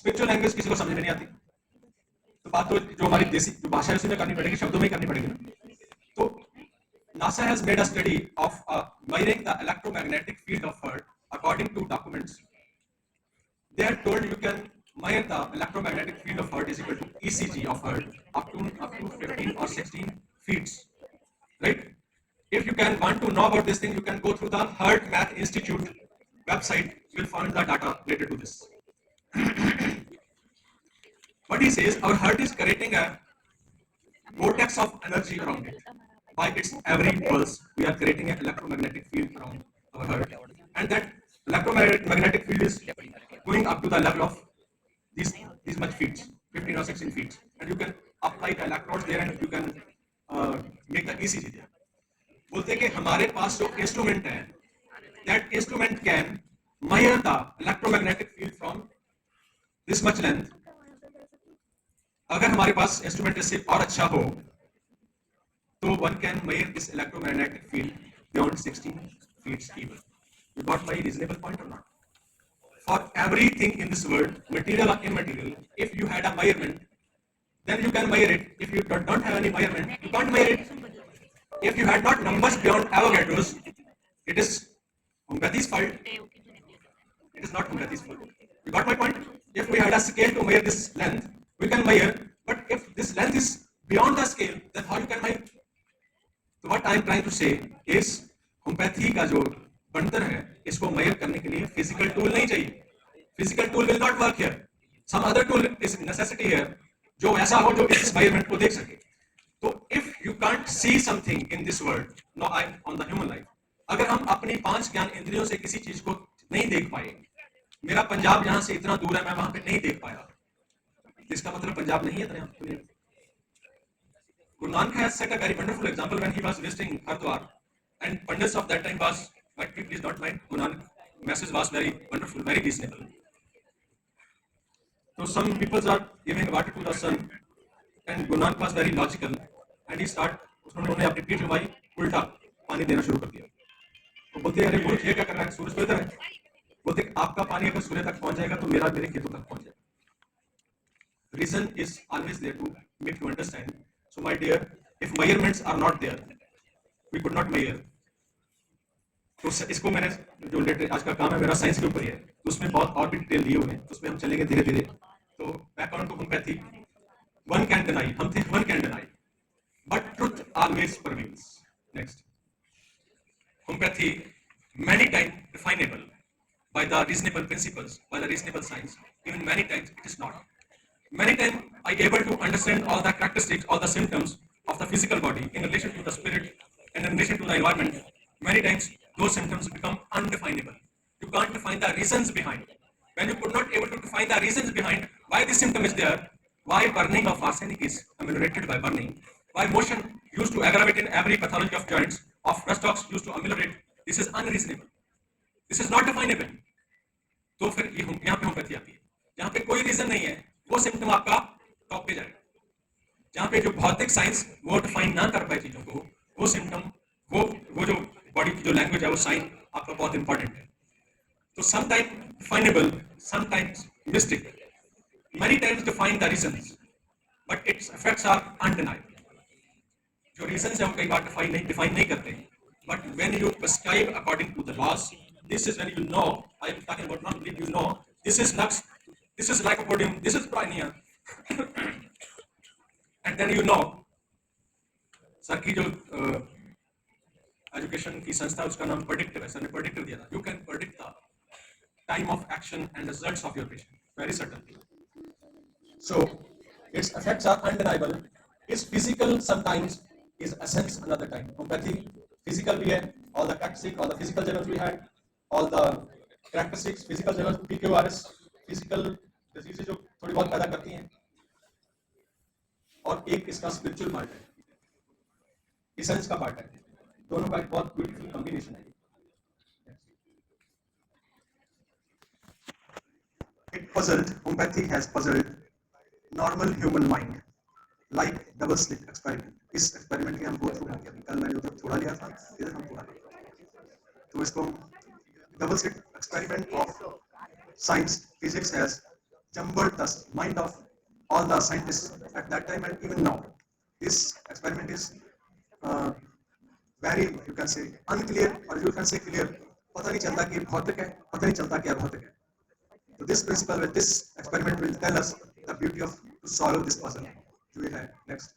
Spiritual language किसी को समझ में नहीं आती। तो बात तो जो हमारी देसी जो भाषा है उसी में करनी पड़ेगी, शब्दों में ही करनी पड़ेगी ना। तो NASA has made a study of measuring the electromagnetic field of Earth according to documents. They are told you can measure the electromagnetic field of Earth is equal to ECG of Earth up to 15 or 16 feet, right? If you can want to know about this thing, you can go through the Heart Math Institute website. You will find the data related to this. What he says, our heart is creating a vortex of energy around it. By its every pulse, we are creating an electromagnetic field around our heart, and that electromagnetic field is going up to the level of these much feet, 15 or 16 feet, and you can apply the electrodes there, and you can make the ECG there. बोलते कि हमारे पास जो instrument है, that instrument can measure the electromagnetic field from this much length. अगर हमारे पास instrument इससे और अच्छा हो तो one can measure this electromagnetic field beyond 16 feet even. You got my reasonable point or not? For everything in this world, material or immaterial, if you had a measurement, then you can measure it. If you don't have any measurement, you can't measure it. If you had not numbers beyond Avogadro's, it is Humberti's fault. It is not Humberti's fault. You got my point? If we had a scale to measure this length, we can measure. But if this length is beyond the scale, then how you can measure? So what I am trying to say is, homeopathy का जो बनतर है, इसको measure करने के लिए physical tool नहीं चाहिए. Physical tool will not work here. Some other tool is necessity here, जो ऐसा हो जो इस measurement को देख सके. तो if you can't see something in this world, no, I on the human life, अगर हम अपनी 5 ज्ञान इंद्रियों से किसी चीज को नहीं देख पाए, मेरा पंजाब यहां से इतना दूर है, मैं वहां पे नहीं देख पाया, इसका मतलब पंजाब नहीं है दुनिया। Guru Nanak has set a very wonderful example when he was visiting Hardwar, and Pandits of that time was, but please don't mind, Guru Nanak message was very wonderful, very reasonable. So some people are giving water to the sun, and Guru Nanak was very logical, and he start, उन्होंने अपनी पीठ घुमाई, उल्टा पानी देना शुरू कर दिया। तो बोलते अरे मूर्ख ये क्या कर रहा है, सूरज तो इधर है। बोलते आपका पानी अगर सूर्य तक पहुंच जाएगा तो मेरे खेतों तक पहुंच जाएगा। Reason is always there to make you understand. So my dear, if measurements are not there, we could not measure. तो इसको मैंने जो लेटेस्ट आज का काम है मेरा साइंस के ऊपर ही है, तो उसमें बहुत और भी डिटेल दिए हुए हैं, तो उसमें हम चलेंगे धीरे धीरे। तो background to homeopathy, one can deny, हम think one can deny, but truth always prevails. Next, homeopathy many times definable by the reasonable principles, by the reasonable science. Even many times it is not. Many times I able to understand all the characteristics, all the symptoms of the physical body in relation to the spirit and in relation to the environment. Many times those symptoms become undefinable. You can't define the reasons behind. When you could not able to define the reasons behind why this symptom is there, why burning of arsenic is ameliorated by burning, why motion used to aggravate in every pathology of joints, of rust ox used to ameliorate, this is unreasonable. This is not definable. तो फिर ये यहाँ पे homeopathy आती है, जहाँ पे कोई रीजन नहीं है, वो सिम्टम आपका टॉप पे जाएगा। जहाँ पे जो भौतिक साइंस वो डिफाइन ना कर पाए चीजों को, वो सिम्टम, वो जो बॉडी की जो लैंग्वेज है, वो साइन आपका बहुत इंपॉर्टेंट है। तो sometime definable, sometimes mistake, many times define the reasons, but its effects are undeniable. जो reasons है वो कई बार define नहीं करते, but when you prescribe according to the laws, this is when you know, I am talking about not believe, you know, this is lux, this is lycopodium, this is pineal, and then you know, sir की जो education की संस्था उसका नाम predictive है, sir ने predictive दिया था, you can predict the time of action and results of your patient, very certainly. So its effects are undeniable. It's physical sometimes, is essence another time. Homeopathy physical भी है, all the characteristics, all the physical journals we had, all the characteristics, physical journals, PQRS, physical diseases जो थोड़ी बहुत पैदा करती हैं, और एक इसका spiritual part है, essence का part है, दोनों का एक बहुत beautiful combination है। It puzzled, homeopathy has puzzled normal human mind, like double slit experiment. इस एक्सपेरिमेंट के हम बहुत थ्रू करके अभी कल मैंने उधर थोड़ा लिया था, इधर हम थोड़ा लिया, तो इसको double slit experiment of science, physics has jumbled the mind of all the scientists at that time and even now. This experiment is very, you can say, unclear or you can say clear. पता नहीं चलता कि भौतिक है, पता नहीं चलता कि अभौतिक है. So this principle with this experiment will tell us the beauty of to solve this puzzle. Do we have next?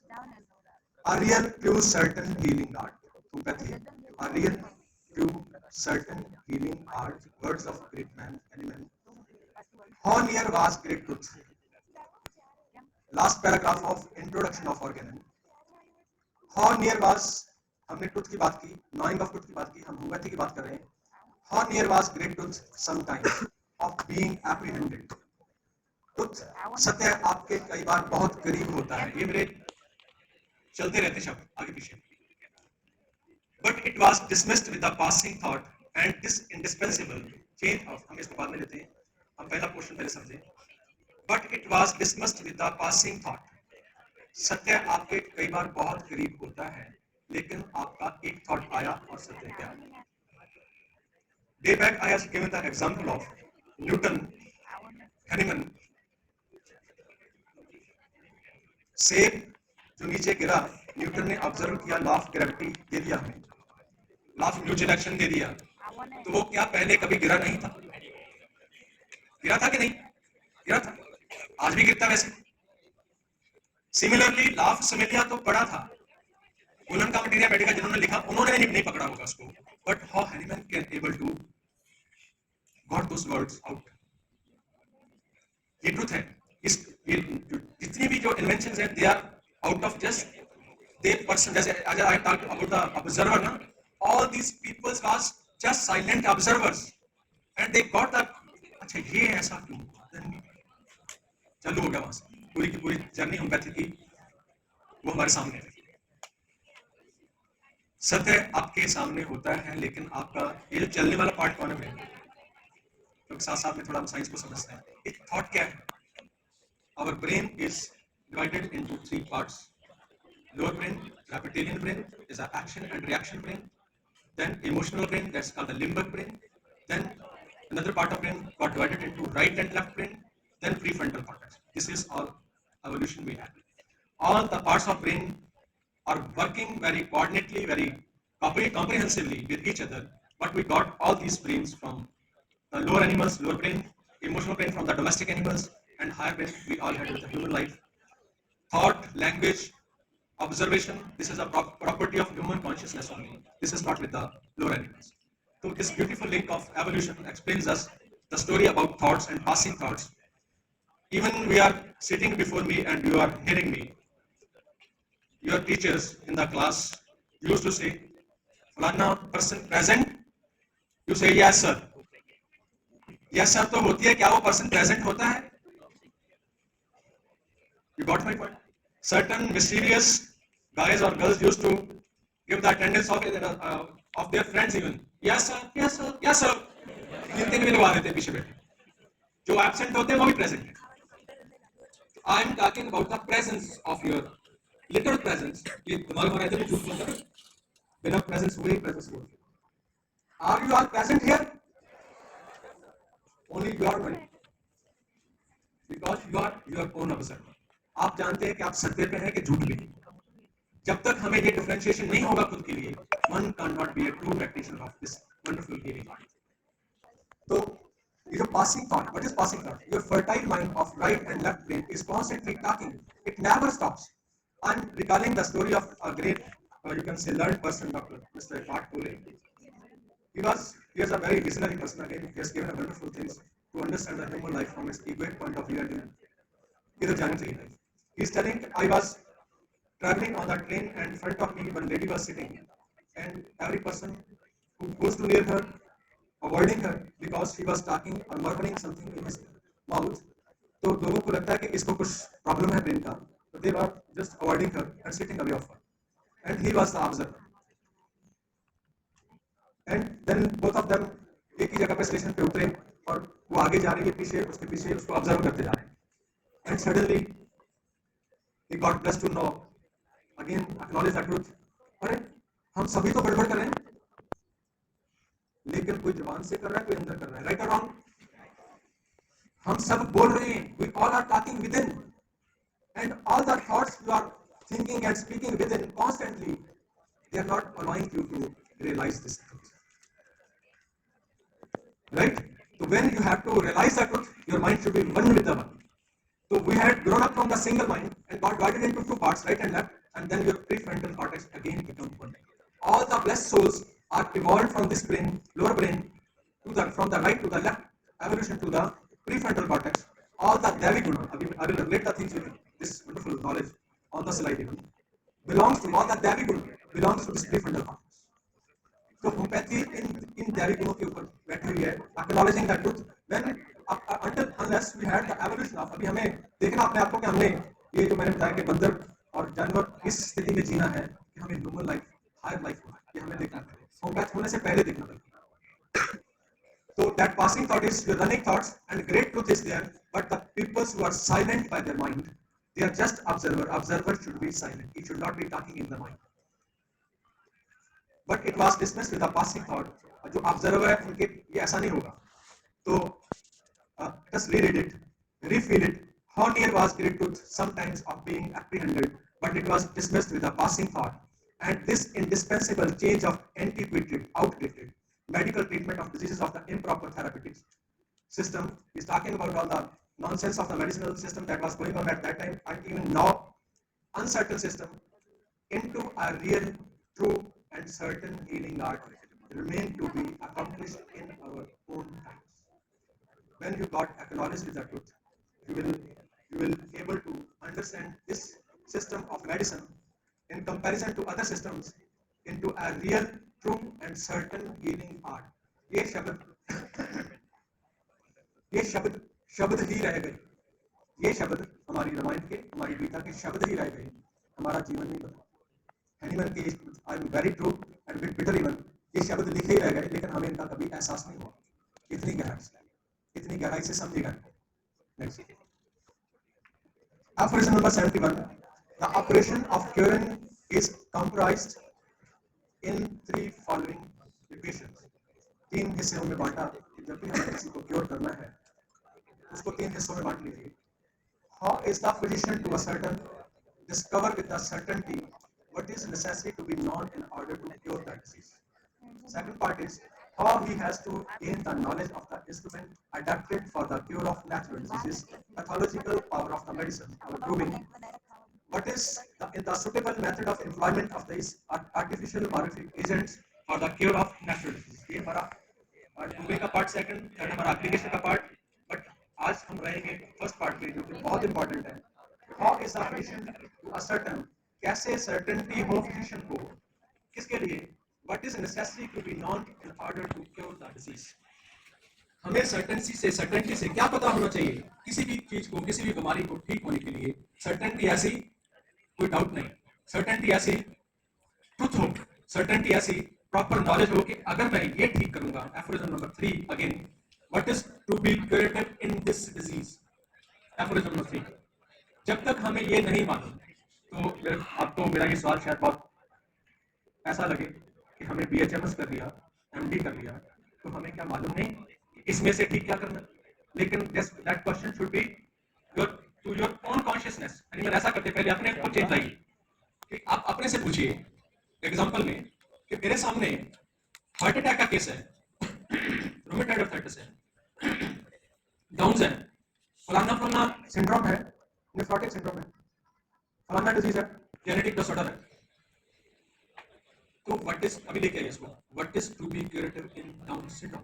A real, true, certain healing art. Homeopathy. A real, true, certain healing art. Words of great man, animal. How near was great truth? Last paragraph of introduction of organ. How near was, हमने truth की बात की, knowing of truth की बात की, हम homeopathy की बात कर रहे हैं. How near was great truth sometimes of being apprehended? truth, सत्य आपके कई बार बहुत करीब होता है. ये मेरे चलते रहते शब्द आगे पीछे. But it was dismissed with the passing thought and this indispensable change of, हम इसको बाद में लेते हैं, हम पहला क्वेश्चन पहले समझें. But it was dismissed with the passing thought. सत्य आपके कई बार बहुत करीब होता है, लेकिन आपका एक थॉट आया और सत्य क्या? Day back I have given the example of Newton, Kahneman. सेब जो नीचे गिरा, न्यूटन ने ऑब्जर्व किया, लॉ ऑफ ग्रेविटी दे दिया हमें, लॉ ऑफ म्यूचुअल एक्शन दे दिया, तो वो क्या पहले कभी गिरा नहीं था? गिरा था कि नहीं? गिरा था, आज भी गिरता वैसे. सिमिलरली लॉ ऑफ सिमिलिया तो पढ़ा था, गुलन का मटेरिया मेडिका जिन्होंने लिखा उन्होंने नहीं पकड़ा होगा उसको, but how Hahnemann can able to got those words out. ये ट्रुथ है. इस जितनी भी जो इन्वेंशंस हैं, they are out of just they person, as I talked about the observer, na, all these people was just silent observers, and they got the, अच्छा ये ऐसा क्यों, then चालू हो गया वहां से पूरी की पूरी जर्नी होम्योपैथी की, वो हमारे सामने है। सत्य आपके सामने होता है, लेकिन आपका ये जो चलने वाला पार्ट कौन है, तो साथ साथ में थोड़ा हम साइंस को समझते हैं। एक थॉट क्या है? Our brain is divided into three parts. Lower brain, reptilian brain, is an action and reaction brain. Then emotional brain, that's called the limbic brain. Then another part of brain got divided into right and left brain. Then prefrontal cortex. This is all evolution we have. All the parts of brain are working very coordinately, very comprehensively with each other. But we got all these brains from the lower animals, lower brain, emotional brain from the domestic animals, and higher brain we all had with the human life. Thought, language, observation, this is a property of human consciousness only. This is not with the lower animals. So this beautiful link of evolution explains us the story about thoughts and passing thoughts. Even we are sitting before me and you are hearing me. Your teachers in the class used to say, Falana person present, you say yes sir. Yes sir तो होती है, क्या वो person present होता है? You got my point? Certain mysterious guys or girls used to give the attendance of their friends even. Yes sir, yes sir, yes sir. 3 भी लगा देते हैं पीछे बैठे, जो absent होते हैं वो भी present है। I am talking about the presence of your literal presence. ये दिमाग में रहते हैं झूठ बोलते हैं, बिना presence हुए ही presence बोलते हैं। Are you all present here? Only your mind, because you are your own observer. आप जानते हैं कि आप सत्य पे हैं कि झूठ पे हैं। जब तक हमें ये डिफरेंशिएशन नहीं होगा खुद के लिए, one cannot be a true practitioner of this wonderful healing art. तो ये जो passing thought, what is passing thought? Your fertile mind of right and left brain is constantly talking. It never stops. I'm recalling the story of a great, you can say, learned person, Dr. Mr. Eckhart Tolle. He is a very visionary person again. He has given a wonderful things to understand the human life from his egoic point of view and किधर जानी चाहिए life. He is telling, I was traveling on the train and in front of me one lady was sitting, and every person who goes to near her, avoiding her because she was talking or murmuring something in his mouth. तो लोगों को लगता है कि इसको कुछ problem है brain का, तो they were just avoiding her and sitting away of her, and he was the observer. And then both of them एक ही जगह पे स्टेशन पे उतरे और वो आगे जा रही है, पीछे उसके पीछे उसको ऑब्जर्व करते जा रहे हैं. And suddenly he got blessed to know, again acknowledge the truth. अरे हम सभी तो गड़बड़ कर रहे हैं, लेकिन कोई जुबान से कर रहा है, कोई अंदर कर रहा है, राइट और रॉन्ग? हम सब बोल रहे हैं, we all are talking within, and all the thoughts you are thinking and speaking within constantly, they are not allowing you to realize this truth. Right? So when you have to realize the truth, your mind should be one with the one. So we had grown up from the single mind and got divided into two parts, right and left, and then your prefrontal cortex again becomes one. All the blessed souls are evolved from this brain, lower brain, from the right to the left, evolution to the prefrontal cortex. All the Devi Guna, I will relate the things with this wonderful knowledge on the slide even, belongs to all the Devi Guna, belongs to this prefrontal cortex. तो homeopathy इन दैवी गुणों के ऊपर बैठी हुई है, acknowledging the truth. When until unless we had the evolution of, अभी हमें देखना अपने आप को कि हमने ये जो मैंने बताया कि बंदर और जानवर इस स्थिति में जीना है कि हमें ह्यूमन लाइफ, हायर लाइफ होना है, ये हमें देखना है, होम्योपैथ होने से पहले देखना पड़ेगा. So that passing thought is your running thoughts, and great truth is there, but the people who are silent by their mind, they are just observer. Observer should be silent. He should not be talking in the mind. But it was dismissed with a passing thought. जो observer है उनके ये ऐसा नहीं होगा. तो just reread it, refeel it. How near was great truth sometimes of being apprehended, but it was dismissed with a passing thought. And this indispensable change of antiquated, outdated medical treatment of diseases of the improper therapeutic system is talking about all the nonsense of the medicinal system that was going on at that time, and even now uncertain system, into a real, true, and certain healing art remain to be accomplished in our own times. When you got acknowledged with the truth, you will able to understand this system of medicine in comparison to other systems into a real, true and certain healing art. ये शब्द ये शब्द ही रह गए। ये शब्द हमारी रामायण के, हमारी गीता के शब्द ही रह गए, हमारा जीवन नहीं बदला। हनीमन के I am very true and bit bitter even, ये शब्द लिखे ही रह गए, लेकिन हमें इनका कभी एहसास नहीं हुआ। इतनी गहराई से समझेगा। Next, aphorism number 71. The operation of curing is comprised in three following equations. तीन हिस्सों में बांटा कि जब भी हमें किसी को क्योर करना है उसको तीन हिस्सों में बांट लीजिए। How is the physician to ascertain, discover with the certainty what is necessary to be known in order to cure the disease? Second part is how he has to gain the knowledge of the instrument adapted for the cure of natural diseases, pathological power of the medicine, our proving what is the suitable method of employment of these artificial modified agents for the cure of natural disease. ये हमारा proving का part second, third हमारा application का part, but आज हम रहेंगे first part पे जो कि बहुत इंपॉर्टेंट है। How is the physician to ascertain, कैसे certainty हो physician को, किसके लिए, what is necessary to be known in order to cure the disease? हमें सर्टेनिटी से क्या पता होना चाहिए किसी भी चीज को, किसी भी बीमारी को ठीक होने के लिए। सर्टेनिटी ऐसी, कोई डाउट नहीं, सर्टेनिटी ऐसी ट्रुथ हो, सर्टेनिटी ऐसी प्रॉपर नॉलेज हो कि अगर मैं ये ठीक करूंगा। Aphorism number 3 again, what is to be curative in this disease. Aphorism number 3, जब तक हमें ये नहीं मालूम तो आपको मेरा ये सवाल शायद बहुत ऐसा लगे कि हमें BHMS कर लिया, MD कर लिया, तो हमें क्या मालूम नहीं इसमें से ठीक क्या करना। लेकिन that question should be to your own consciousness. यानी मैं ऐसा करते पहले अपने आप को चेंज लाइए कि आप अपने से पूछिए एग्जांपल में कि मेरे सामने हार्ट अटैक का केस है, रूमेटॉइड आर्थराइटिस है, डाउन्स है, फलाना सिंड्रोम है, नेफ्रोटिक सिंड्रोम है, फलाना डिजीज है, जेनेटिक डिसऑर्डर है। तो व्हाट इज, अभी देखिए इसको, what is to be curative in Down syndrome,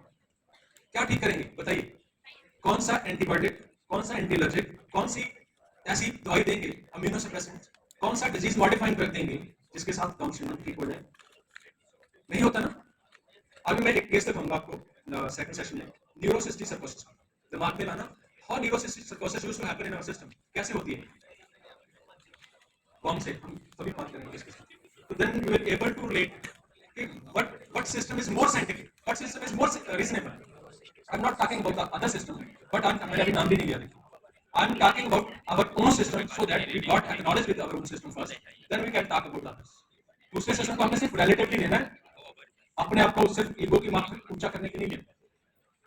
क्या ठीक करेंगे बताइए। कौन सा एंटीबायोटिक, कौन सा एंटी एलर्जिक, कौन सी ऐसी दवाई देंगे, इम्यूनोसप्रेसेंट, कौन सा डिजीज मॉडिफाइंग कर देंगे जिसके साथ डाउन सिंड्रोम ठीक हो जाए। नहीं होता ना। अभी मैं एक केस दिखाऊंगा आपको सेकंड सेशन में, न्यूरोसिस्टिक सर्कोसिस। दिमाग में लाना, how neurocystic sycosis used to happen in our system, कैसे होती है, कौन से, हम सभी बात करेंगे इसके साथ। So then you will able to relate what system is more scientific, what system is more reasonable. I'm not talking about the other system, but मैं अभी नाम भी नहीं लिया देखो। I'm talking about our own system so that we got acknowledge with our own system first, then we can talk about others. दूसरे system को हमने सिर्फ रिलेटिवली लेना है, अपने आप को सिर्फ ईगो की मार्क पे ऊंचा करने के लिए लेना।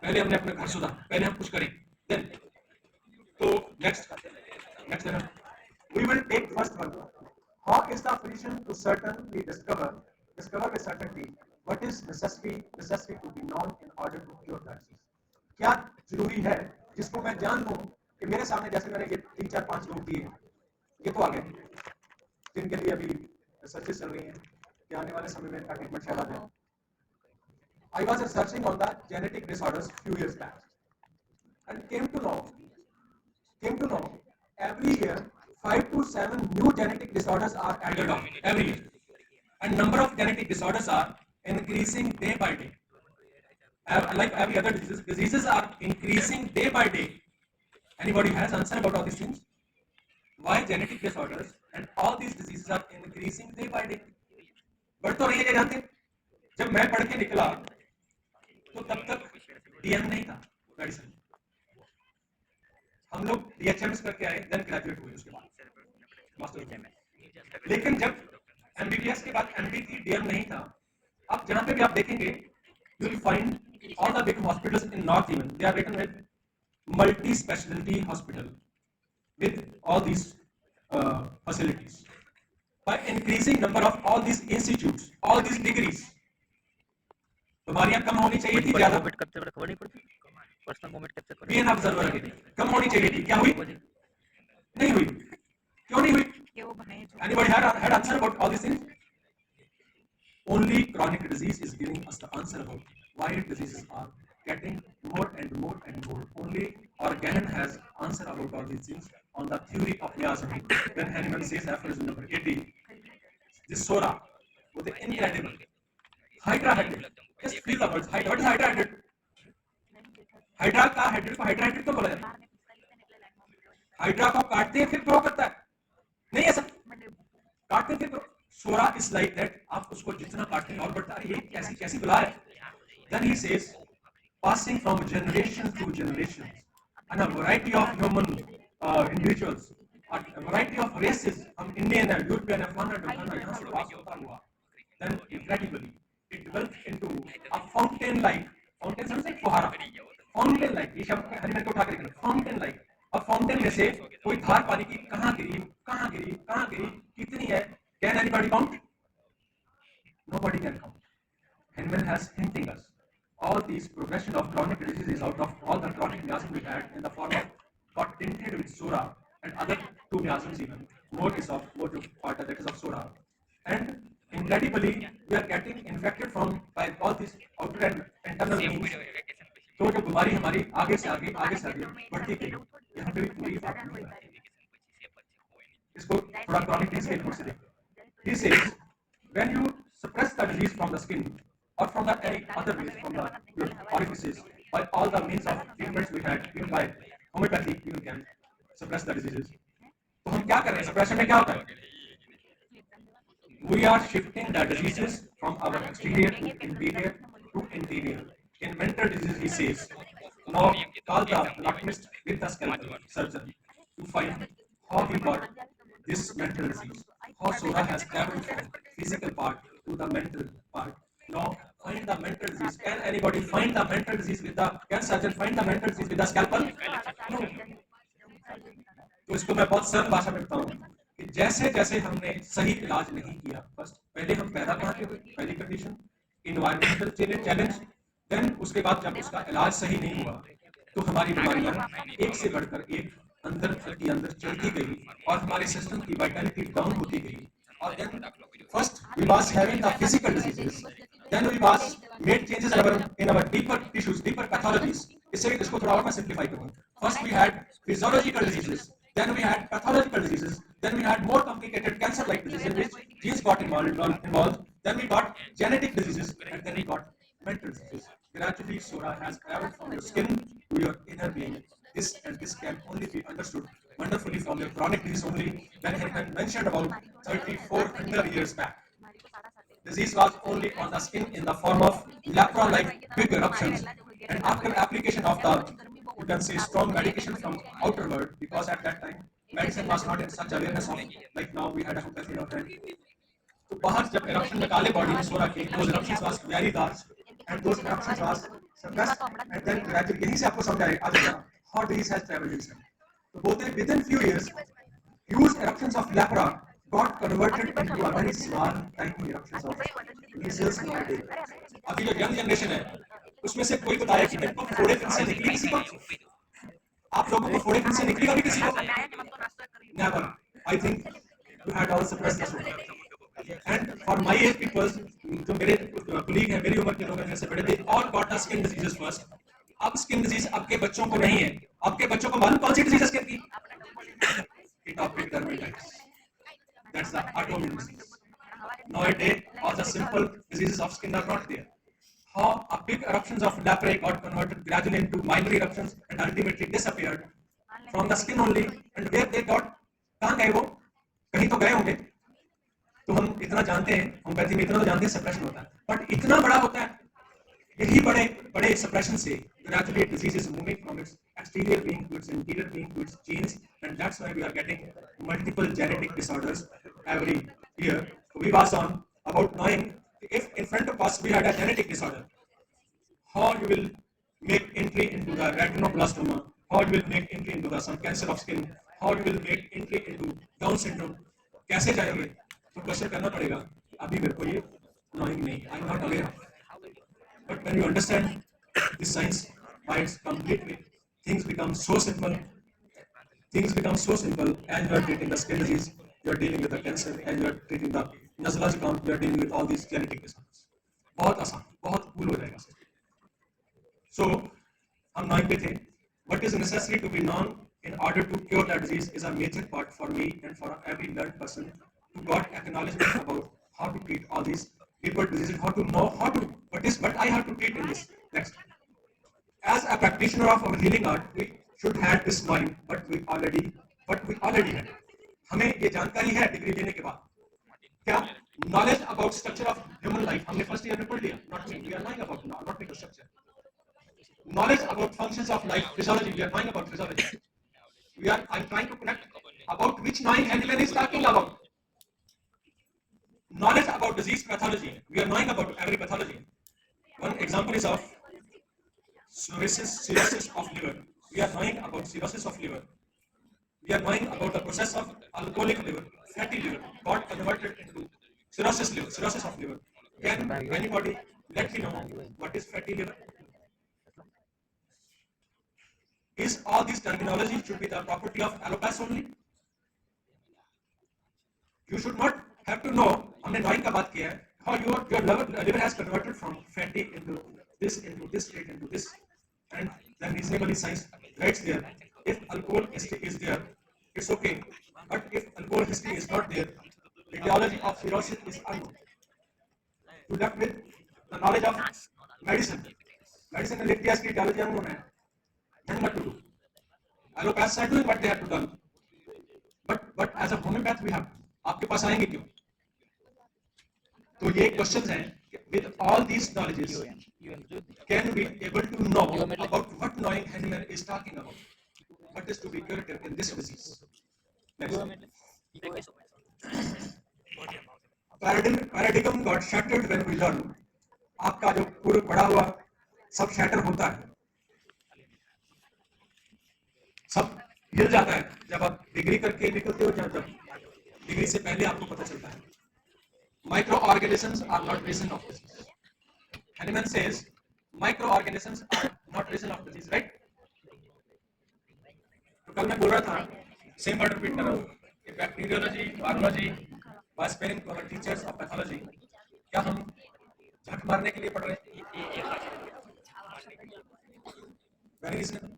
पहले हमने अपना घर सुधार, पहले हम कुछ करें, then तो next है ना, we will take first one. How is the physician to certainly discover with certainty what is necessary to be known in order to cure that disease? क्या जरूरी है जिसको मैं जान लूं कि मेरे सामने, जैसे मैंने ये 3-4-5 लोग दिए, ये तो आ गए जिनके लिए अभी रिसर्चेस चल रही हैं कि आने वाले समय में इनका ट्रीटमेंट शायद आ जाए। I was researching on the genetic disorders few years back and came to know every year 5 to 7 new genetic disorders are added on every year, and number of genetic disorders are increasing day by day. Like every other diseases are increasing day by day. Anybody has answer about all these things? Why genetic disorders and all these diseases are increasing day by day? बढ़ तो रही है, जानते? जब मैं पढ़ के निकला तो तब तक DM नहीं था मेडिसिन, हम लोग DHMS करके आए, देन ग्रेजुएट हुए उसके बाद मास्टर। लेकिन जब MBBS के बाद MD थी, DM नहीं था। अब जहां पे भी आप देखेंगे you will find all the big hospitals in north, even they are written with multi specialty hospital with all these facilities. By increasing number of all these institutes, all these degrees, बीमारियां कम होनी चाहिए थी, ज्यादा PN observer कम होनी चाहिए थी, क्या हुई? नहीं हुई। क्यों नहीं हुई? Anybody had answer about all these things? Only chronic disease is giving us the answer about why diseases are getting more and more and more. Only Organon has answer about all these things on the theory of miasm. When Hahnemann says aphorism number 80, this Sora was incredible. Hydra headed. Just feel the words. Hydra. What is Hydra headed? Hydra का headed को hydra headed तो बोला जाता है. Hydra को काटते हैं फिर ग्रो करता है. नहीं ऐसा काटते फिर grow. Psora is like that. आप उसको जितना काटते हैं और बढ़ता है. ये कैसी कैसी बुला है. Then he says passing from generation to generation and a variety of human individuals, a variety of races, हम इंडियन है, यूरोपियन है, फलाना ढमकाना यहाँ से पास होता हुआ. Then incredibly it developed into a fountain like. Fountain समझते हैं? फुहारा. Fountain like. ये शब्द हरी मिर्च को उठा के रखना. Fountain like. अब फाउंटेन में से कोई धार पानी की कहाँ गिरी, कहाँ गिरी, कहाँ गिरी, कितनी है? Can anybody count? Nobody can count. Henman has hinting us all these progression of chronic diseases out of all the chronic miasm we had in the form of got tinted with Sora and other two miasms even. More is of part that is of Sora. And incredibly we are getting infected from by all these outer and internal means. तो जो बीमारी हमारी आगे से आगे बढ़ती गई. यहाँ पे पूरी बात नहीं है. इसको थोड़ा chronic disease के रूप से देखो. He says when you suppress the disease from the skin or from the any other ways from the your orifices by all the means of treatments we had, even by homeopathy you can suppress the diseases. तो हम क्या कर रहे हैं? suppression में क्या होता है? We are shifting the diseases from our exterior to interior to interior. In mental disease he says now call the anatomist with the scalpel surgeon to find how he got this mental disease, how Sora has traveled from physical part to the mental part. Now find the mental disease. Can anybody find the mental disease with the? Can surgeon find the mental disease with the scalpel? No. तो इसको मैं बहुत सरल भाषा में बताऊं कि जैसे जैसे हमने सही इलाज नहीं किया. फर्स्ट पहले हम पैदा कहाँ के हुए? पहली कंडीशन इन्वायरमेंटल चैलेंज. देन उसके बाद जब उसका इलाज सही नहीं हुआ तो हमारी बीमारियां एक से बढ़कर एक अंदर चलती गई और हमारे सिस्टम की वाइटलिटी डाउन होती गई. और then first we was having the physical diseases, then we was made changes in our deeper tissues, deeper pathologies. इसको थोड़ा और मैं सिंप्लीफाई करूँ. First we had physiological diseases, then we had pathological diseases, then we had more complicated cancer-like diseases in which genes got involved, then we got genetic diseases, and then we got mental diseases. Gradually, Sora has traveled from your skin to your inner being. This can only be understood wonderfully from your chronic disease only. When he had mentioned about 3,400 years back, disease was only on the skin in the form of lepra-like big eruptions, and after application of the, you can say, strong medication from outer world, because at that time medicine was not in such awareness of like now we had a homeopathy of hand. तो बाहर जब eruption निकाले body में सोरा के, those eruptions was very large, and those eruptions was suppressed, and then gradually यहीं से आपको समझ आएगा how disease has traveled inside. So both within few years, huge eruptions of lepra got converted into a very small tiny eruptions of measles nowadays. अभी जो young generation है, उसमें से कोई बताया कि मेरे को फोड़े फिर से निकली किसी को? आप लोगों को फोड़े फिर से निकली कभी किसी को? Never. I think you had all suppressed this one. And for my age people, जो मेरे colleague हैं, मेरी उम्र के लोग हैं, मेरे से बड़े, they all got the skin diseases first. अब स्किन डिजीज आपके बच्चों को नहीं है. आपके बच्चों को मालूम कौन सी डिजीज है की? Atopic dermatitis. That's the autoimmune disease. Nowadays, all the simple diseases of skin are not there. How a big eruptions of lepra got converted gradually into minor eruptions and ultimately disappeared from the skin only. And where they got, कहाँ गए वो? कहीं तो गए होंगे. तो हम इतना जानते हैं, होम्योपैथी में इतना तो जानते हैं सप्रेशन होता है, बट इतना बड़ा होता है. यही बड़े suppression से gradually disease is moving from its exterior being to its interior being to its genes, and that's why we are getting multiple genetic disorders every year. So we was on about knowing if in front of us we had a genetic disorder, how you will make entry into the retinoblastoma, how you will make entry into the some cancer of skin, how you will make entry into Down syndrome. कैसे जाएंगे? तो question करना पड़ेगा. अभी मेरे को ये knowing नहीं, I am not aware. But when you understand this science by its complete way, things become so simple. Things become so simple. As you are treating the skin disease, you are dealing with the cancer. As you are treating the nasological, you are dealing with all these genetic disorders. बहुत आसान, बहुत cool हो जाएगा. So हम knowing पे थे. What is necessary to be known in order to cure that disease is a major part for me and for every learned person who got acknowledgement about how to treat all these people diseases, how to know how to what I have to treat in this. Next. As a practitioner of our healing art, we should have this mind, but we already have. हमें ये जानकारी है degree लेने के बाद क्या knowledge about structure of human life हमने first year में पढ़ लिया. Not me. We are knowing about not me the structure. Knowledge about functions of life, physiology. We are knowing about physiology. I'm trying to connect about which knowing Hahnemann is talking about. Knowledge about disease pathology. We are knowing about every pathology. One example is of cirrhosis of liver. We are knowing about cirrhosis of liver. We are knowing about the process of alcoholic liver, fatty liver, got converted into cirrhosis of liver. Can anybody let me know what is fatty liver? Is all these terminology should be the property of allopath only? You should not have to know. हमने knowing का बात किया है. How your liver has converted from fatty into this state into this, and then reasonably science writes there. If alcohol history is there, it's okay. But if alcohol history is not there, the etiology of cirrhosis is unknown. You left with the knowledge of medicine. Medicine ने लिख दिया इसकी etiology unknown है. Then what to do? Allopaths are doing what they have to do. But as a homeopath we have. आपके पास आएंगे क्यों? तो ये questions हैं. With all these knowledges, can we able to know about what knowing Hahnemann is talking about? What is to be curative in this disease? Next. Paradigm got shattered when we learn. आपका जो पूर्व पढ़ा हुआ सब shatter होता है. सब हिल जाता है जब आप डिग्री करके निकलते हो. जब डिग्री से पहले आपको पता चलता है. Microorganisms are not reason of disease. Hahnemann says microorganisms are not reason of disease, right? तो कल मैं बोल रहा था, same word repeat कर रहा हूँ कि bacteriology, virology, by sparing to our teachers of pathology, क्या हम झक मारने के लिए पढ़ रहे हैं? Very reasonable.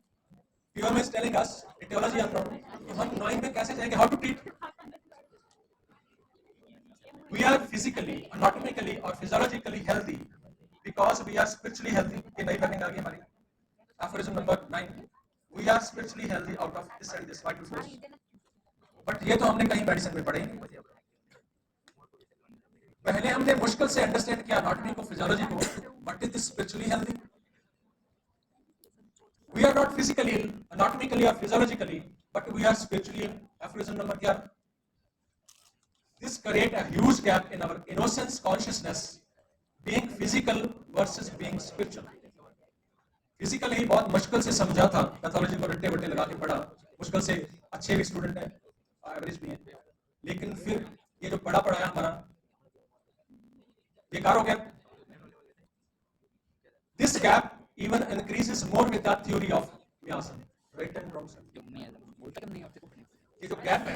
POM is telling us etiology unknown. तो हम knowing में कैसे जाएंगे? How to treat? We are physically, anatomically or physiologically healthy because we are spiritually healthy. ये नई learning आ गई हमारी. Aphorism number 9. We are spiritually healthy out of this and this vital force. But ये तो हमने कहीं मेडिसिन में पढ़े ही नहीं. पहले हमने मुश्किल से अंडरस्टैंड किया anatomy को, physiology को. But it is spiritually healthy. We are not physically ill, anatomically or physiologically, but we are spiritually ill. Aphorism number क्या? This create a huge gap in our innocence consciousness, being physical versus being spiritual. Physical ही बहुत मुश्किल से समझा था, pathology को रट्टे वट्टे लगा के पढ़ा, मुश्किल से अच्छे भी स्टूडेंट हैं, एवरेज भी हैं, लेकिन फिर ये जो पढ़ा है हमारा बेकार हो गया. This gap even increases more with the theory of Miyasan, right and wrong. ये जो गैप है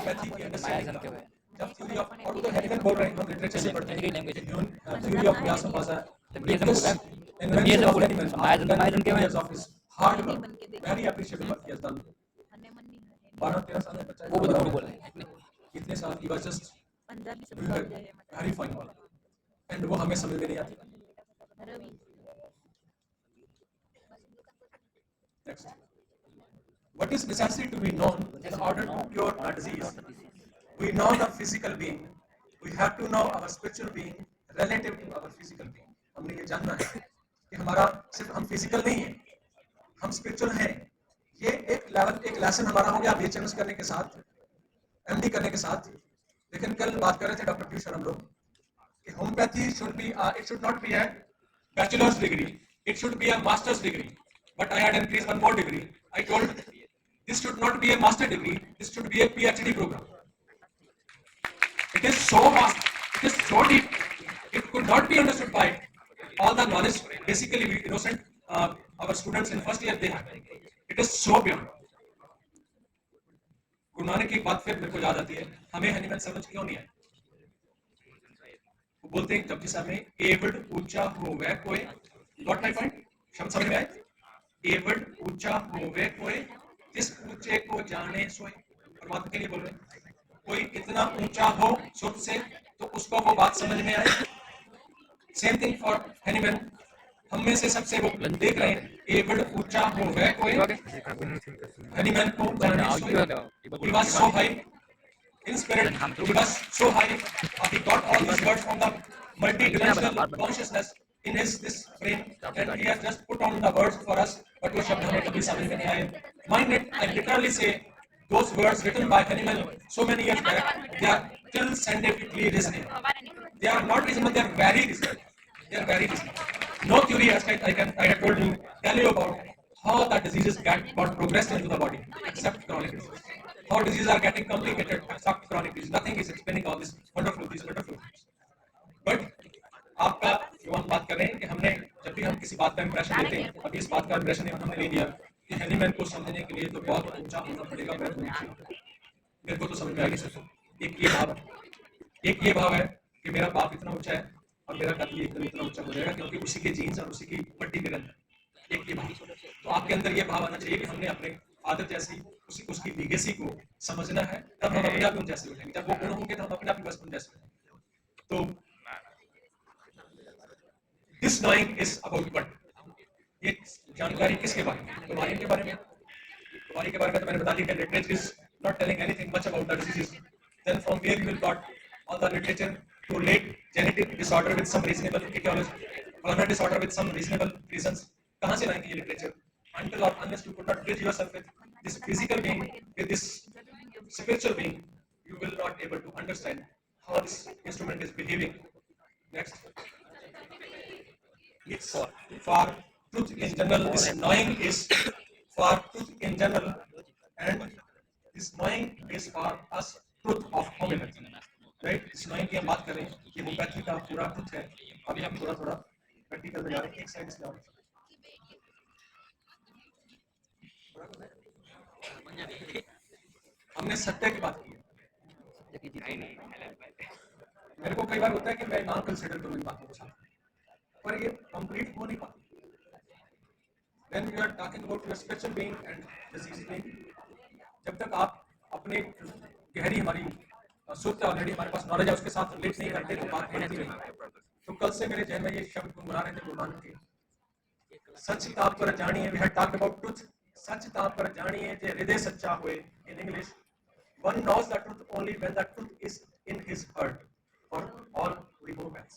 पैथी की अंडरस्टैंडिंग का, जब थ्योरी ऑफ और उधर हेगन बोल रहे हैं, हम लिटरेचर से पढ़ते हैं थ्योरी ऑफ मियासन भाषा invention of Hahnemann years of his hard work, very appreciable work he has done. 12-13 साल में बच्चा वो बोल रहे हैं इतने साल की was just very fine and वो हमें समझ में नहीं आती. Next. What is necessary to be known in order to cure a disease? We know the physical being. We have to know our spiritual being relative to our physical being. हमने ये जानना है कि हमारा सिर्फ हम फिजिकल नहीं है, हम स्पिरिचुअल हैं. ये एक लेसन हमारा हो गया बीएचएमएस करने के साथ, एमडी करने के साथ. लेकिन कल बात कर रहे थे डॉक्टर पीयूष हम लोग कि homeopathy should be it should not be a bachelor's degree, it should be a master's degree. But I had increased one more degree. I told this should not be a master degree, this should be a PhD program. It is so vast, it is so deep, it could not be understood by all the knowledge basically we innocent our students in first year they have. It is so beyond. Guru Nanak की एक बात फिर मेरे को याद आती है, हमें हनीमैन समझ क्यों नहीं है? वो बोलते हैं जब साहब में एवड ऊंचा हो वह कोई गॉट माय पॉइंट शब्द समझ में आए? एवड ऊंचा हो वह कोई जिस ऊंचे को जाने सोए. परमात्मा के लिए बोल रहे हैं. कोई इतना ऊंचा हो सुर से तो उसको वो बात समझ में आए। सेम थिंग फॉर हनीमैन, हम में से सबसे वो देख रहे हैं एबल ऊंचा हो वह कोई हनीमैन को जाने सो he was so high in spirit, he was so high, he got all these words from the multi-dimensional consciousness in his this brain, and he has just put on the words for us, but वो शब्द हमें कभी समझ में नहीं आए। Mind it, I literally say those words written by Hahnemann so many years back, they are still scientifically reasonable. They are not reasonable, they are very reasonable. They are very reasonable. No theory aspect I have told you, tell you about how the diseases got progressed into the body, except chronic disease. How diseases are getting complicated, except chronic disease. Nothing is explaining all this wonderful things. But आपका जो हम बात कर रहे हैं कि हमने जब भी हम किसी बात का इंप्रेशन लेते हैं, अभी इस बात का इंप्रेशन हमने ले लिया कि हैनीमैन को समझने के लिए तो बहुत ऊंचा होना पड़ेगा, मेरे को तो समझ में आ नहीं सकता। एक ये भाव है कि मेरा बाप इतना ऊंचा है और मेरा कद भी एकदम इतना ऊंचा हो जाएगा क्योंकि उसी के जीन्स और उसी की पट्टी के रंग। एक ये भाव, तो आपके अंदर ये भाव आना चाहिए कि हमने अपने आदत जैसी उसकी लीगेसी को समझना है, तब हम अपने आप उन जैसे उठेंगे। जब वो गुण होंगे तो हम अपने आप ही बस उन जैसे उठेंगे। तो this knowing is about what, ये जानकारी किसके बारे में? तुम्हारी के बारे में। तुम्हारी के बारे में तो मैंने बता दिया, literature is not telling anything much about the diseases. Then from where you will got all the literature to relate genetic disorder with some reasonable etiology, or disorder with some reasonable reasons. कहाँ से लाएंगे ये literature? Until or unless you could not bridge yourself with this physical being, with this spiritual being, you will not able to understand how this instrument is behaving. Next. It's for truth in general. This knowing is for truth in general, and this knowing is for us truth of homeopathy. Right, इस knowing की हम बात कर रहे हैं, ये homeopathy का पूरा ट्रुथ है। अभी हम थोड़ा थोड़ा प्रैक्टिकल में जा रहे हैं। एक साइड से हमने सत्य की बात की है। मेरे को कई बार होता है कि मैं ना कंसिडर करूं इन बातों को, पर ये कंप्लीट हो नहीं पाता। When we are talking about your spiritual being and disease being, जब तक आप अपने गहरी हमारी सुख ऑलरेडी हमारे पास नॉलेज है उसके साथ रिलेट नहीं करते तो बात बनती नहीं। तो कल से मेरे जहन में ये शब्द गुनगुना रहे थे गुरु नानक के, सच ताप पर जानिए। We had talked about truth, सच ताप पर जानिए जे हृदय सच्चा होए। In English, one knows the truth only when the truth is in his heart. For all we homeopaths,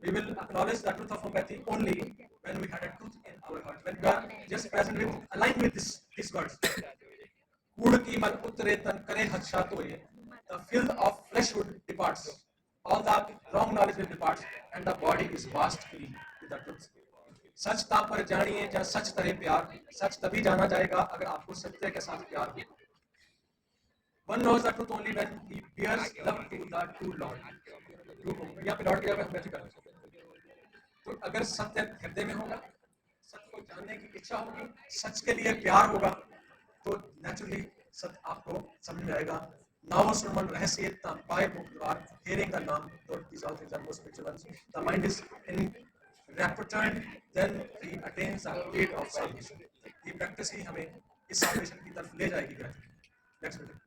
we will acknowledge the truth of homeopathy only when we had a truth in our heart, when we are just present with, aligned with these words. कूड़ की मन उतरे तन करे Harsha तोये, the filth of fleshhood departs, all the wrong knowledge will depart, and the body is washed clean with the truth. सच ताप पर जानिए जहाँ सच तरह प्यार, सच तभी जाना जाएगा अगर आपको सत्य के साथ प्यार हो। One knows the truth only when he bears love to the true Lord. यहाँ पे लॉर्ड की जगह मैं कर, तो अगर सत्य हृदय में होगा, सच को जानने की इच्छा होगी, सच के लिए प्यार होगा, तो नेचुरली सत्य आपको समझ में आएगा। नाम सुमन रहस्य पाए मुक्तवार, hearing the naam, these all things are most spiritual ones. The mind is in rapturement, then he attains the state of salvation. ये प्रैक्टिस ही हमें इस salvation की तरफ ले जाएगी। Next minute.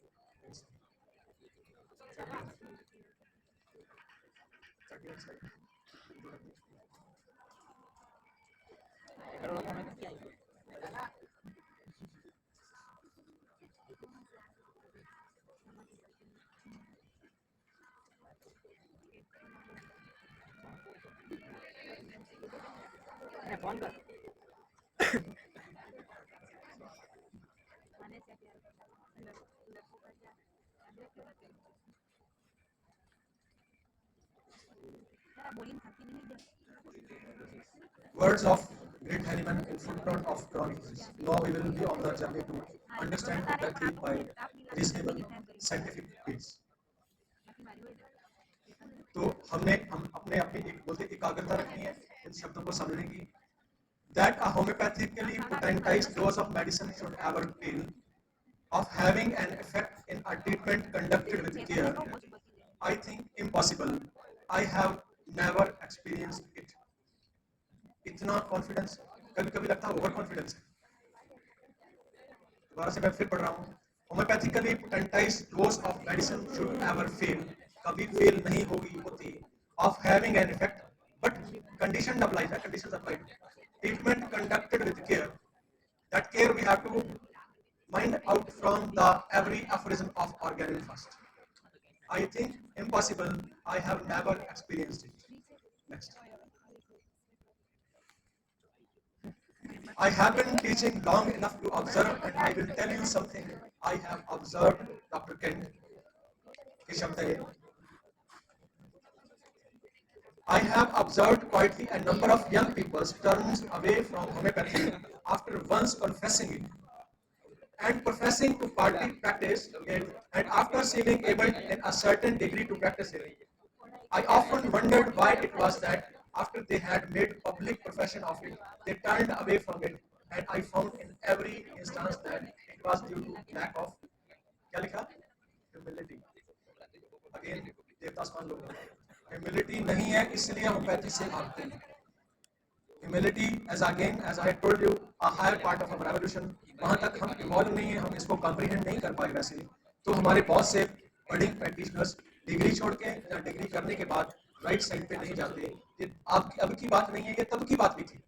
Words of great Hahnemann in footnote of chronic disease. Now we will be on the journey to understand homeopathy by reasonable scientific means. तो हम अपने एक बोलते एकाग्रता रखनी है इन शब्दों को समझने की। That a homeopathically potentized dose of medicine should ever fail of having an effect in a treatment conducted with care, I think impossible. I have never experienced it. इतना कॉन्फिडेंस कभी कभी लगता है ओवर कॉन्फिडेंस है। दोबारा से मैं फिर पढ़ रहा हूँ homeopathically potentized dose of medicine should never fail. कभी fail नहीं होती of having an effect, but conditions apply. Treatment conducted with care. That care we have to mind out from the every aphorism of organelle first. I think impossible. I have never experienced it. Next. I have been teaching long enough to observe, and I will tell you something I have observed, Dr. Kent. I have observed quietly a number of young people turns away from homeopathy after once confessing it and professing to practice it, and after seeming able in a certain degree to practice it. I often wondered why it was that after they had made public profession of it, they turned away from it, and I found in every instance that it was due to lack of क्या लिखा? Humility. Again, Devdas मान लो. Humility नहीं है इसलिए homeopathy से भागते हैं. Humility, as I told you, a higher part of our evolution. वहाँ तक हम इवॉल्व नहीं है, हम इसको कॉम्प्रीहेंड नहीं कर पाए वैसे. तो हमारे बहुत से बडिंग प्रैक्टिशनर्स डिग्री छोड़ के या डिग्री करने के बाद राइट साइड पे नहीं जाते. ये अब की बात नहीं है, ये तब की बात भी थी.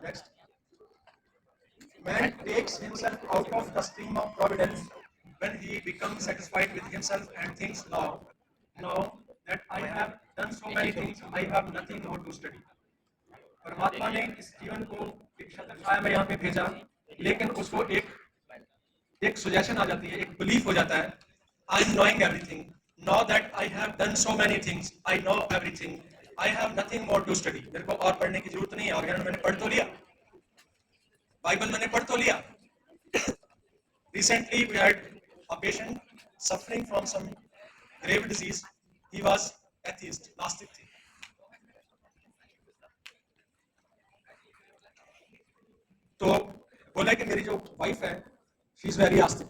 Next. Man takes himself out of the stream of providence when he becomes satisfied with himself and thinks, now that I have done so many things, I have nothing more to study. परमात्मा ने इस जीवन को एक छत्रछाया में यहाँ पे भेजा, लेकिन उसको एक सुजेशन आ जाती है, एक बिलीफ हो जाता है, I am knowing everything. Now that I have done so many things, I know everything. I have nothing more to study. मेरे को और पढ़ने की जरूरत नहीं है. ऑर्गेनल मैंने पढ़ तो लिया, बाइबल मैंने पढ़ तो लिया. Recently we had a patient suffering from some grave disease. He was atheist, नास्तिक थे. तो बोला कि मेरी जो वाइफ है, शी इज वेरी आस्तिक,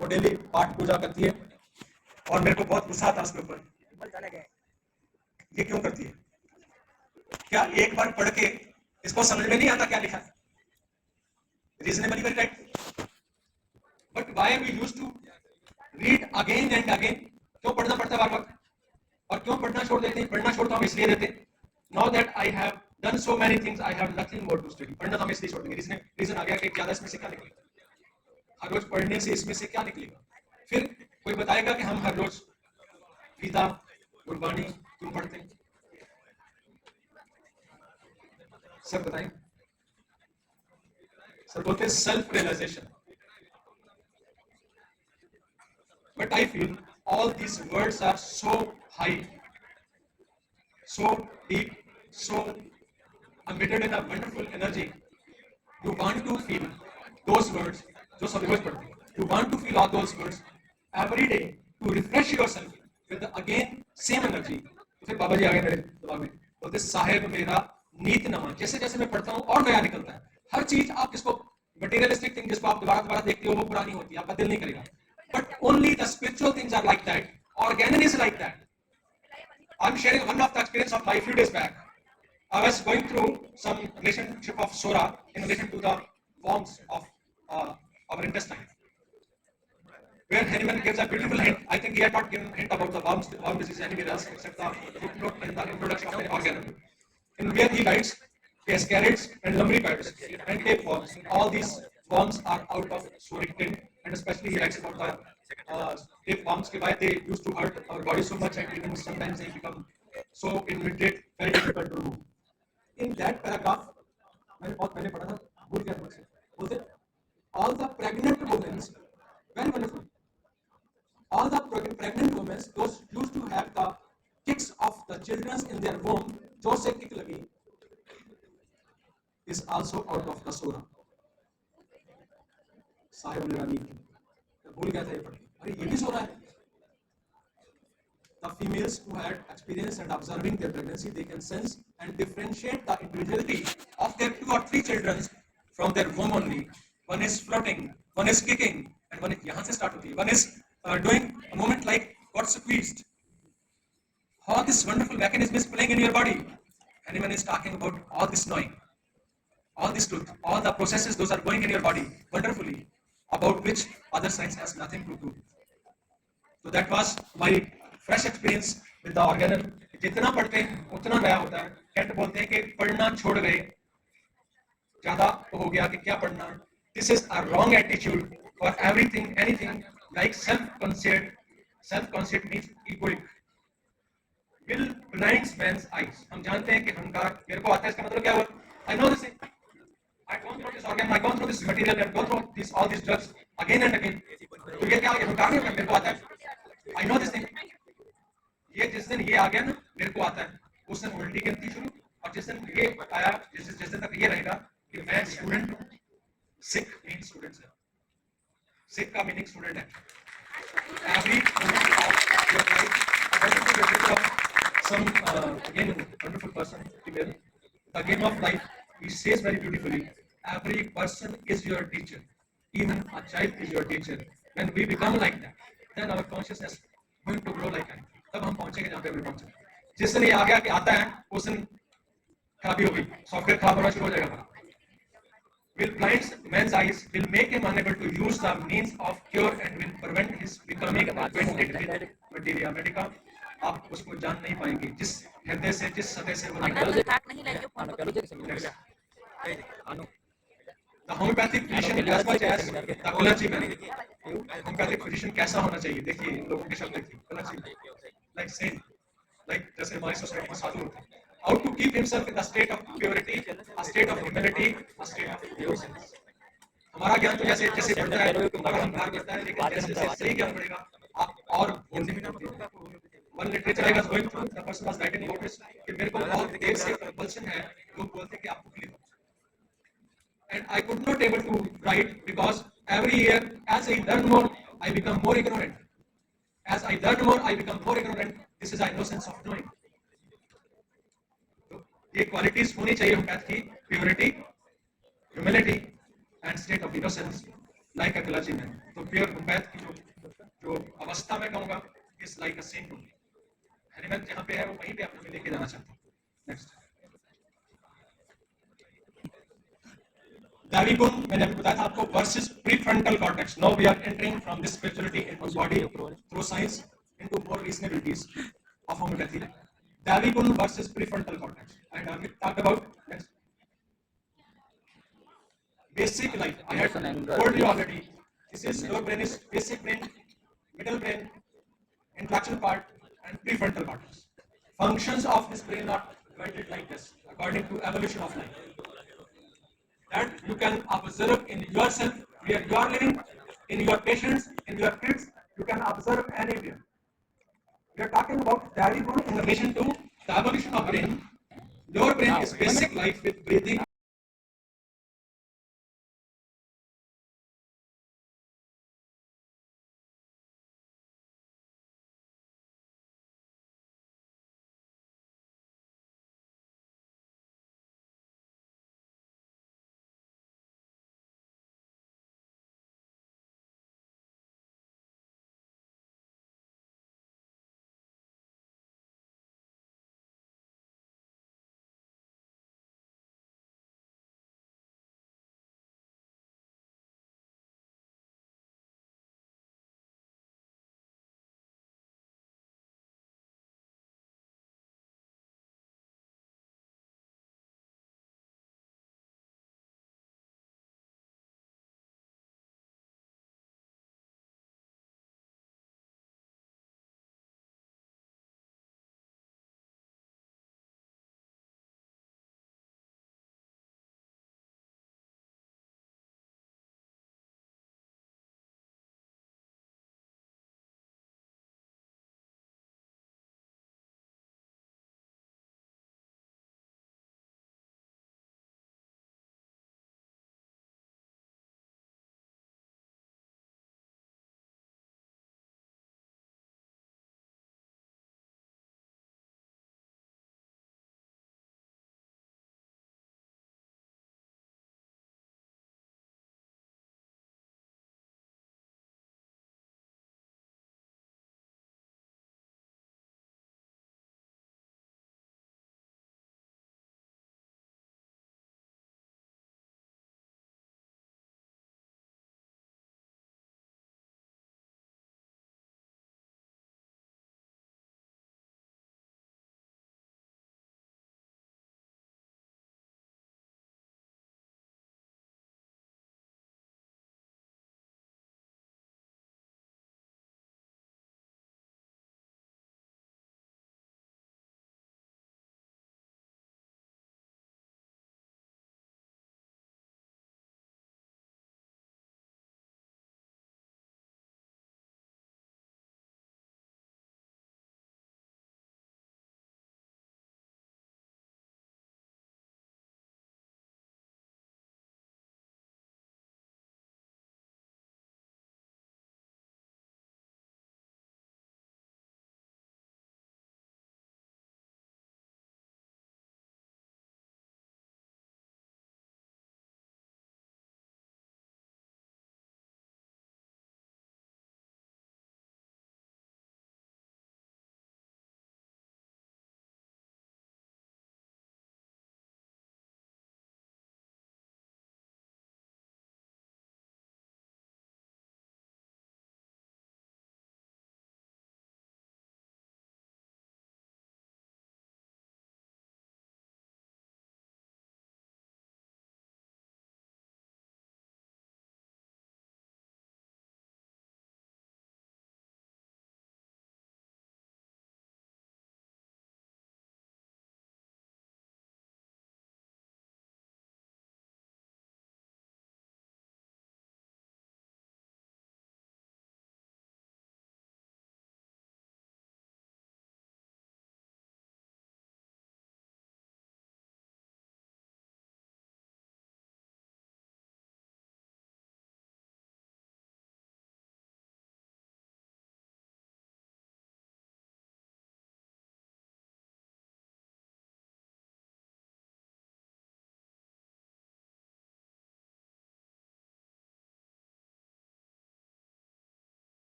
वो डेली पाठ पूजा करती है और मेरे को बहुत गुस्सा आता है उसके ऊपर. ये क्यों करती है? क्या एक बार पढ़ के इसको समझ में नहीं आता क्या लिखा है? Reasonably very right, but why we used to read again and again? क्यों पढ़ना पड़ता बार बार? और क्यों पढ़ना छोड़ देते हैं? पढ़ना छोड़ तो हम इसलिए देते. Now that I have done so many things, I have nothing more to study. पढ़ना तो हम इसलिए छोड़ देंगे. रीजन आ गया कि ज्यादा इसमें से क्या निकलेगा? हर रोज पढ़ने से इसमें से क्या निकलेगा? फिर कोई बताएगा कि हम हर रोज गीता गुरबाणी क्यों पढ़ते हैं? सर बताएं. सर बोलते हैं self realisation. But I feel all these words are so high, so deep, so embedded in a wonderful energy. You want to feel those words, जो सभी रोज पढ़ते हैं. You want to feel all those words every day to refresh yourself with the again same energy. तो फिर बाबा जी आ गए मेरे दिमाग में, बोलते साहेब मेरा नीतनामा. जैसे जैसे मैं पढ़ता हूँ और नया निकलता है. हर चीज आप जिसको मटेरियलिस्टिक थिंग जिसको आप दोबारा देखते हो वो पुरानी होती है, आपका दिल नहीं करेगा. But only the spiritual things are like that. Organon is like that. I'm sharing one of the experience of my few days back. I was going through some relationship of Sora in relation to the worms of our intestine, where Hahnemann gives a beautiful hint. I think he had not given a hint about the worm disease anywhere else except the footnote in the introduction of the organon, in where he writes ascarids and lumbricoids and tapeworms. All these worms are out of soric tin, and especially he writes about the tapeworms, why they used to hurt our body so much and even sometimes they become so immediate, very difficult to remove. In that paragraph, मैंने बहुत पहले पढ़ा था, भूल गया मुझसे. बोलते all the pregnant women, very wonderful, all the pregnant women, those used to have the kicks of the children in their womb, जो से kick लगी, is also out of the Sora. साहेब मेरा नीत, भूल गया था ये पढ़ के. अरे ये भी Sora है. The females who had experience and observing their pregnancy, they can sense and differentiate the individuality of their 2 or 3 children from their womb only. One is floating, one is kicking, and one is यहाँ से start होती है. One is doing a movement like got squeezed. How this wonderful mechanism is playing in your body. Anyone is talking about all this knowing, all this truth, all the processes those are going in your body wonderfully. about which other science has nothing to do. So that was my fresh experience with the organelle. जितना पढ़ते हैं उतना नया होता है. Cantt बोलते हैं कि पढ़ना छोड़ गए, ज्यादा हो गया कि क्या पढ़ना. This is a wrong attitude for everything, anything like self-conceit means egoic. Will blinds men's eyes. हम जानते हैं कि अहंकार मेरे को आता है, इसका मतलब क्या हुआ? I know this thing. I've gone through this organ, I've gone through this material, I've gone through all these drugs again and again. तो ये क्या अहंकार नहीं होता, मेरे को आता है. I know this thing. ये जिस दिन ये आ गया ना, मेरे को आता है, उस दिन उल्टी गिनती शुरू. और जिस दिन ये आया, जिस दिन तक ये रहेगा कि मैं स्टूडेंट हूँ. सिक मीन स्टूडेंट्स है. सिक का मीनिंग स्टूडेंट है. Every moment of your life, I want to get rid of some again wonderful person, female. The game of life, he says very beautifully, every person is your teacher. Even a child is your teacher. When we become like that, then our consciousness going to grow like that. तब हम पहुंचेंगे जहाँ पे हम पहुंचे. जिस दिन ये आ गया कि आता है, उस दिन खराबी हो गई, सॉफ्टवेयर खराब होना शुरू हो जाएगा. Will blinds man's eyes, will make him unable to use the means of cure and will prevent his becoming acquainted with materia medica. आप उसको जान नहीं पाएंगे जिस हृदय से, जिस सतह से वो निकल. The homeopathic physician as much as the clergyman. Homeopathic physician कैसा होना चाहिए? देखिए लोगों के शब्द देखिए. clergyman, like saint, like जैसे हमारी सोसाइटी में साधु होते हैं. How to keep himself in a state of purity, a state of humility, a state of innocence. हमारा ज्ञान तो जैसे जैसे बढ़ता है, हमारा अहंकार बढ़ता है, लेकिन जैसे जैसे सही ज्ञान बढ़ेगा, आप और बोलने भी नहीं देते. One literature I was going through, the person was writing about this, कि मेरे को बहुत देर से compulsion है, लोग बोलते हैं कि आपको क्लिक हो. And I could not able to write because every year, as I learn more, I become more ignorant. As I learn more, I become more ignorant. This is the innocence of knowing. ये qualities होनी चाहिए homeopath की. Purity, humility and state of innocence like a clergyman. तो pure homeopath की जो अवस्था मैं कहूंगा is like a saint. Hahnemann जहां पे है वो वहीं पे आपको लेके जाना चाहता हूं. नेक्स्ट दैवी गुण मैंने अभी बताया था आपको versus prefrontal cortex. Now we are entering from this spirituality into body through science into more reasonabilities of homeopathy. Davi Gun versus prefrontal cortex. And we talked about next. Basic life. I had told you already. This is your brain is basic brain, middle brain, intellectual part, and prefrontal cortex. Functions of this brain are divided like this, according to evolution of life. That you can observe in yourself, where you are living, in your patients, in your kids. You can observe anywhere. We are talking about Davi Gun in relation to the evolution of brain. Your brain is basic life with breathing,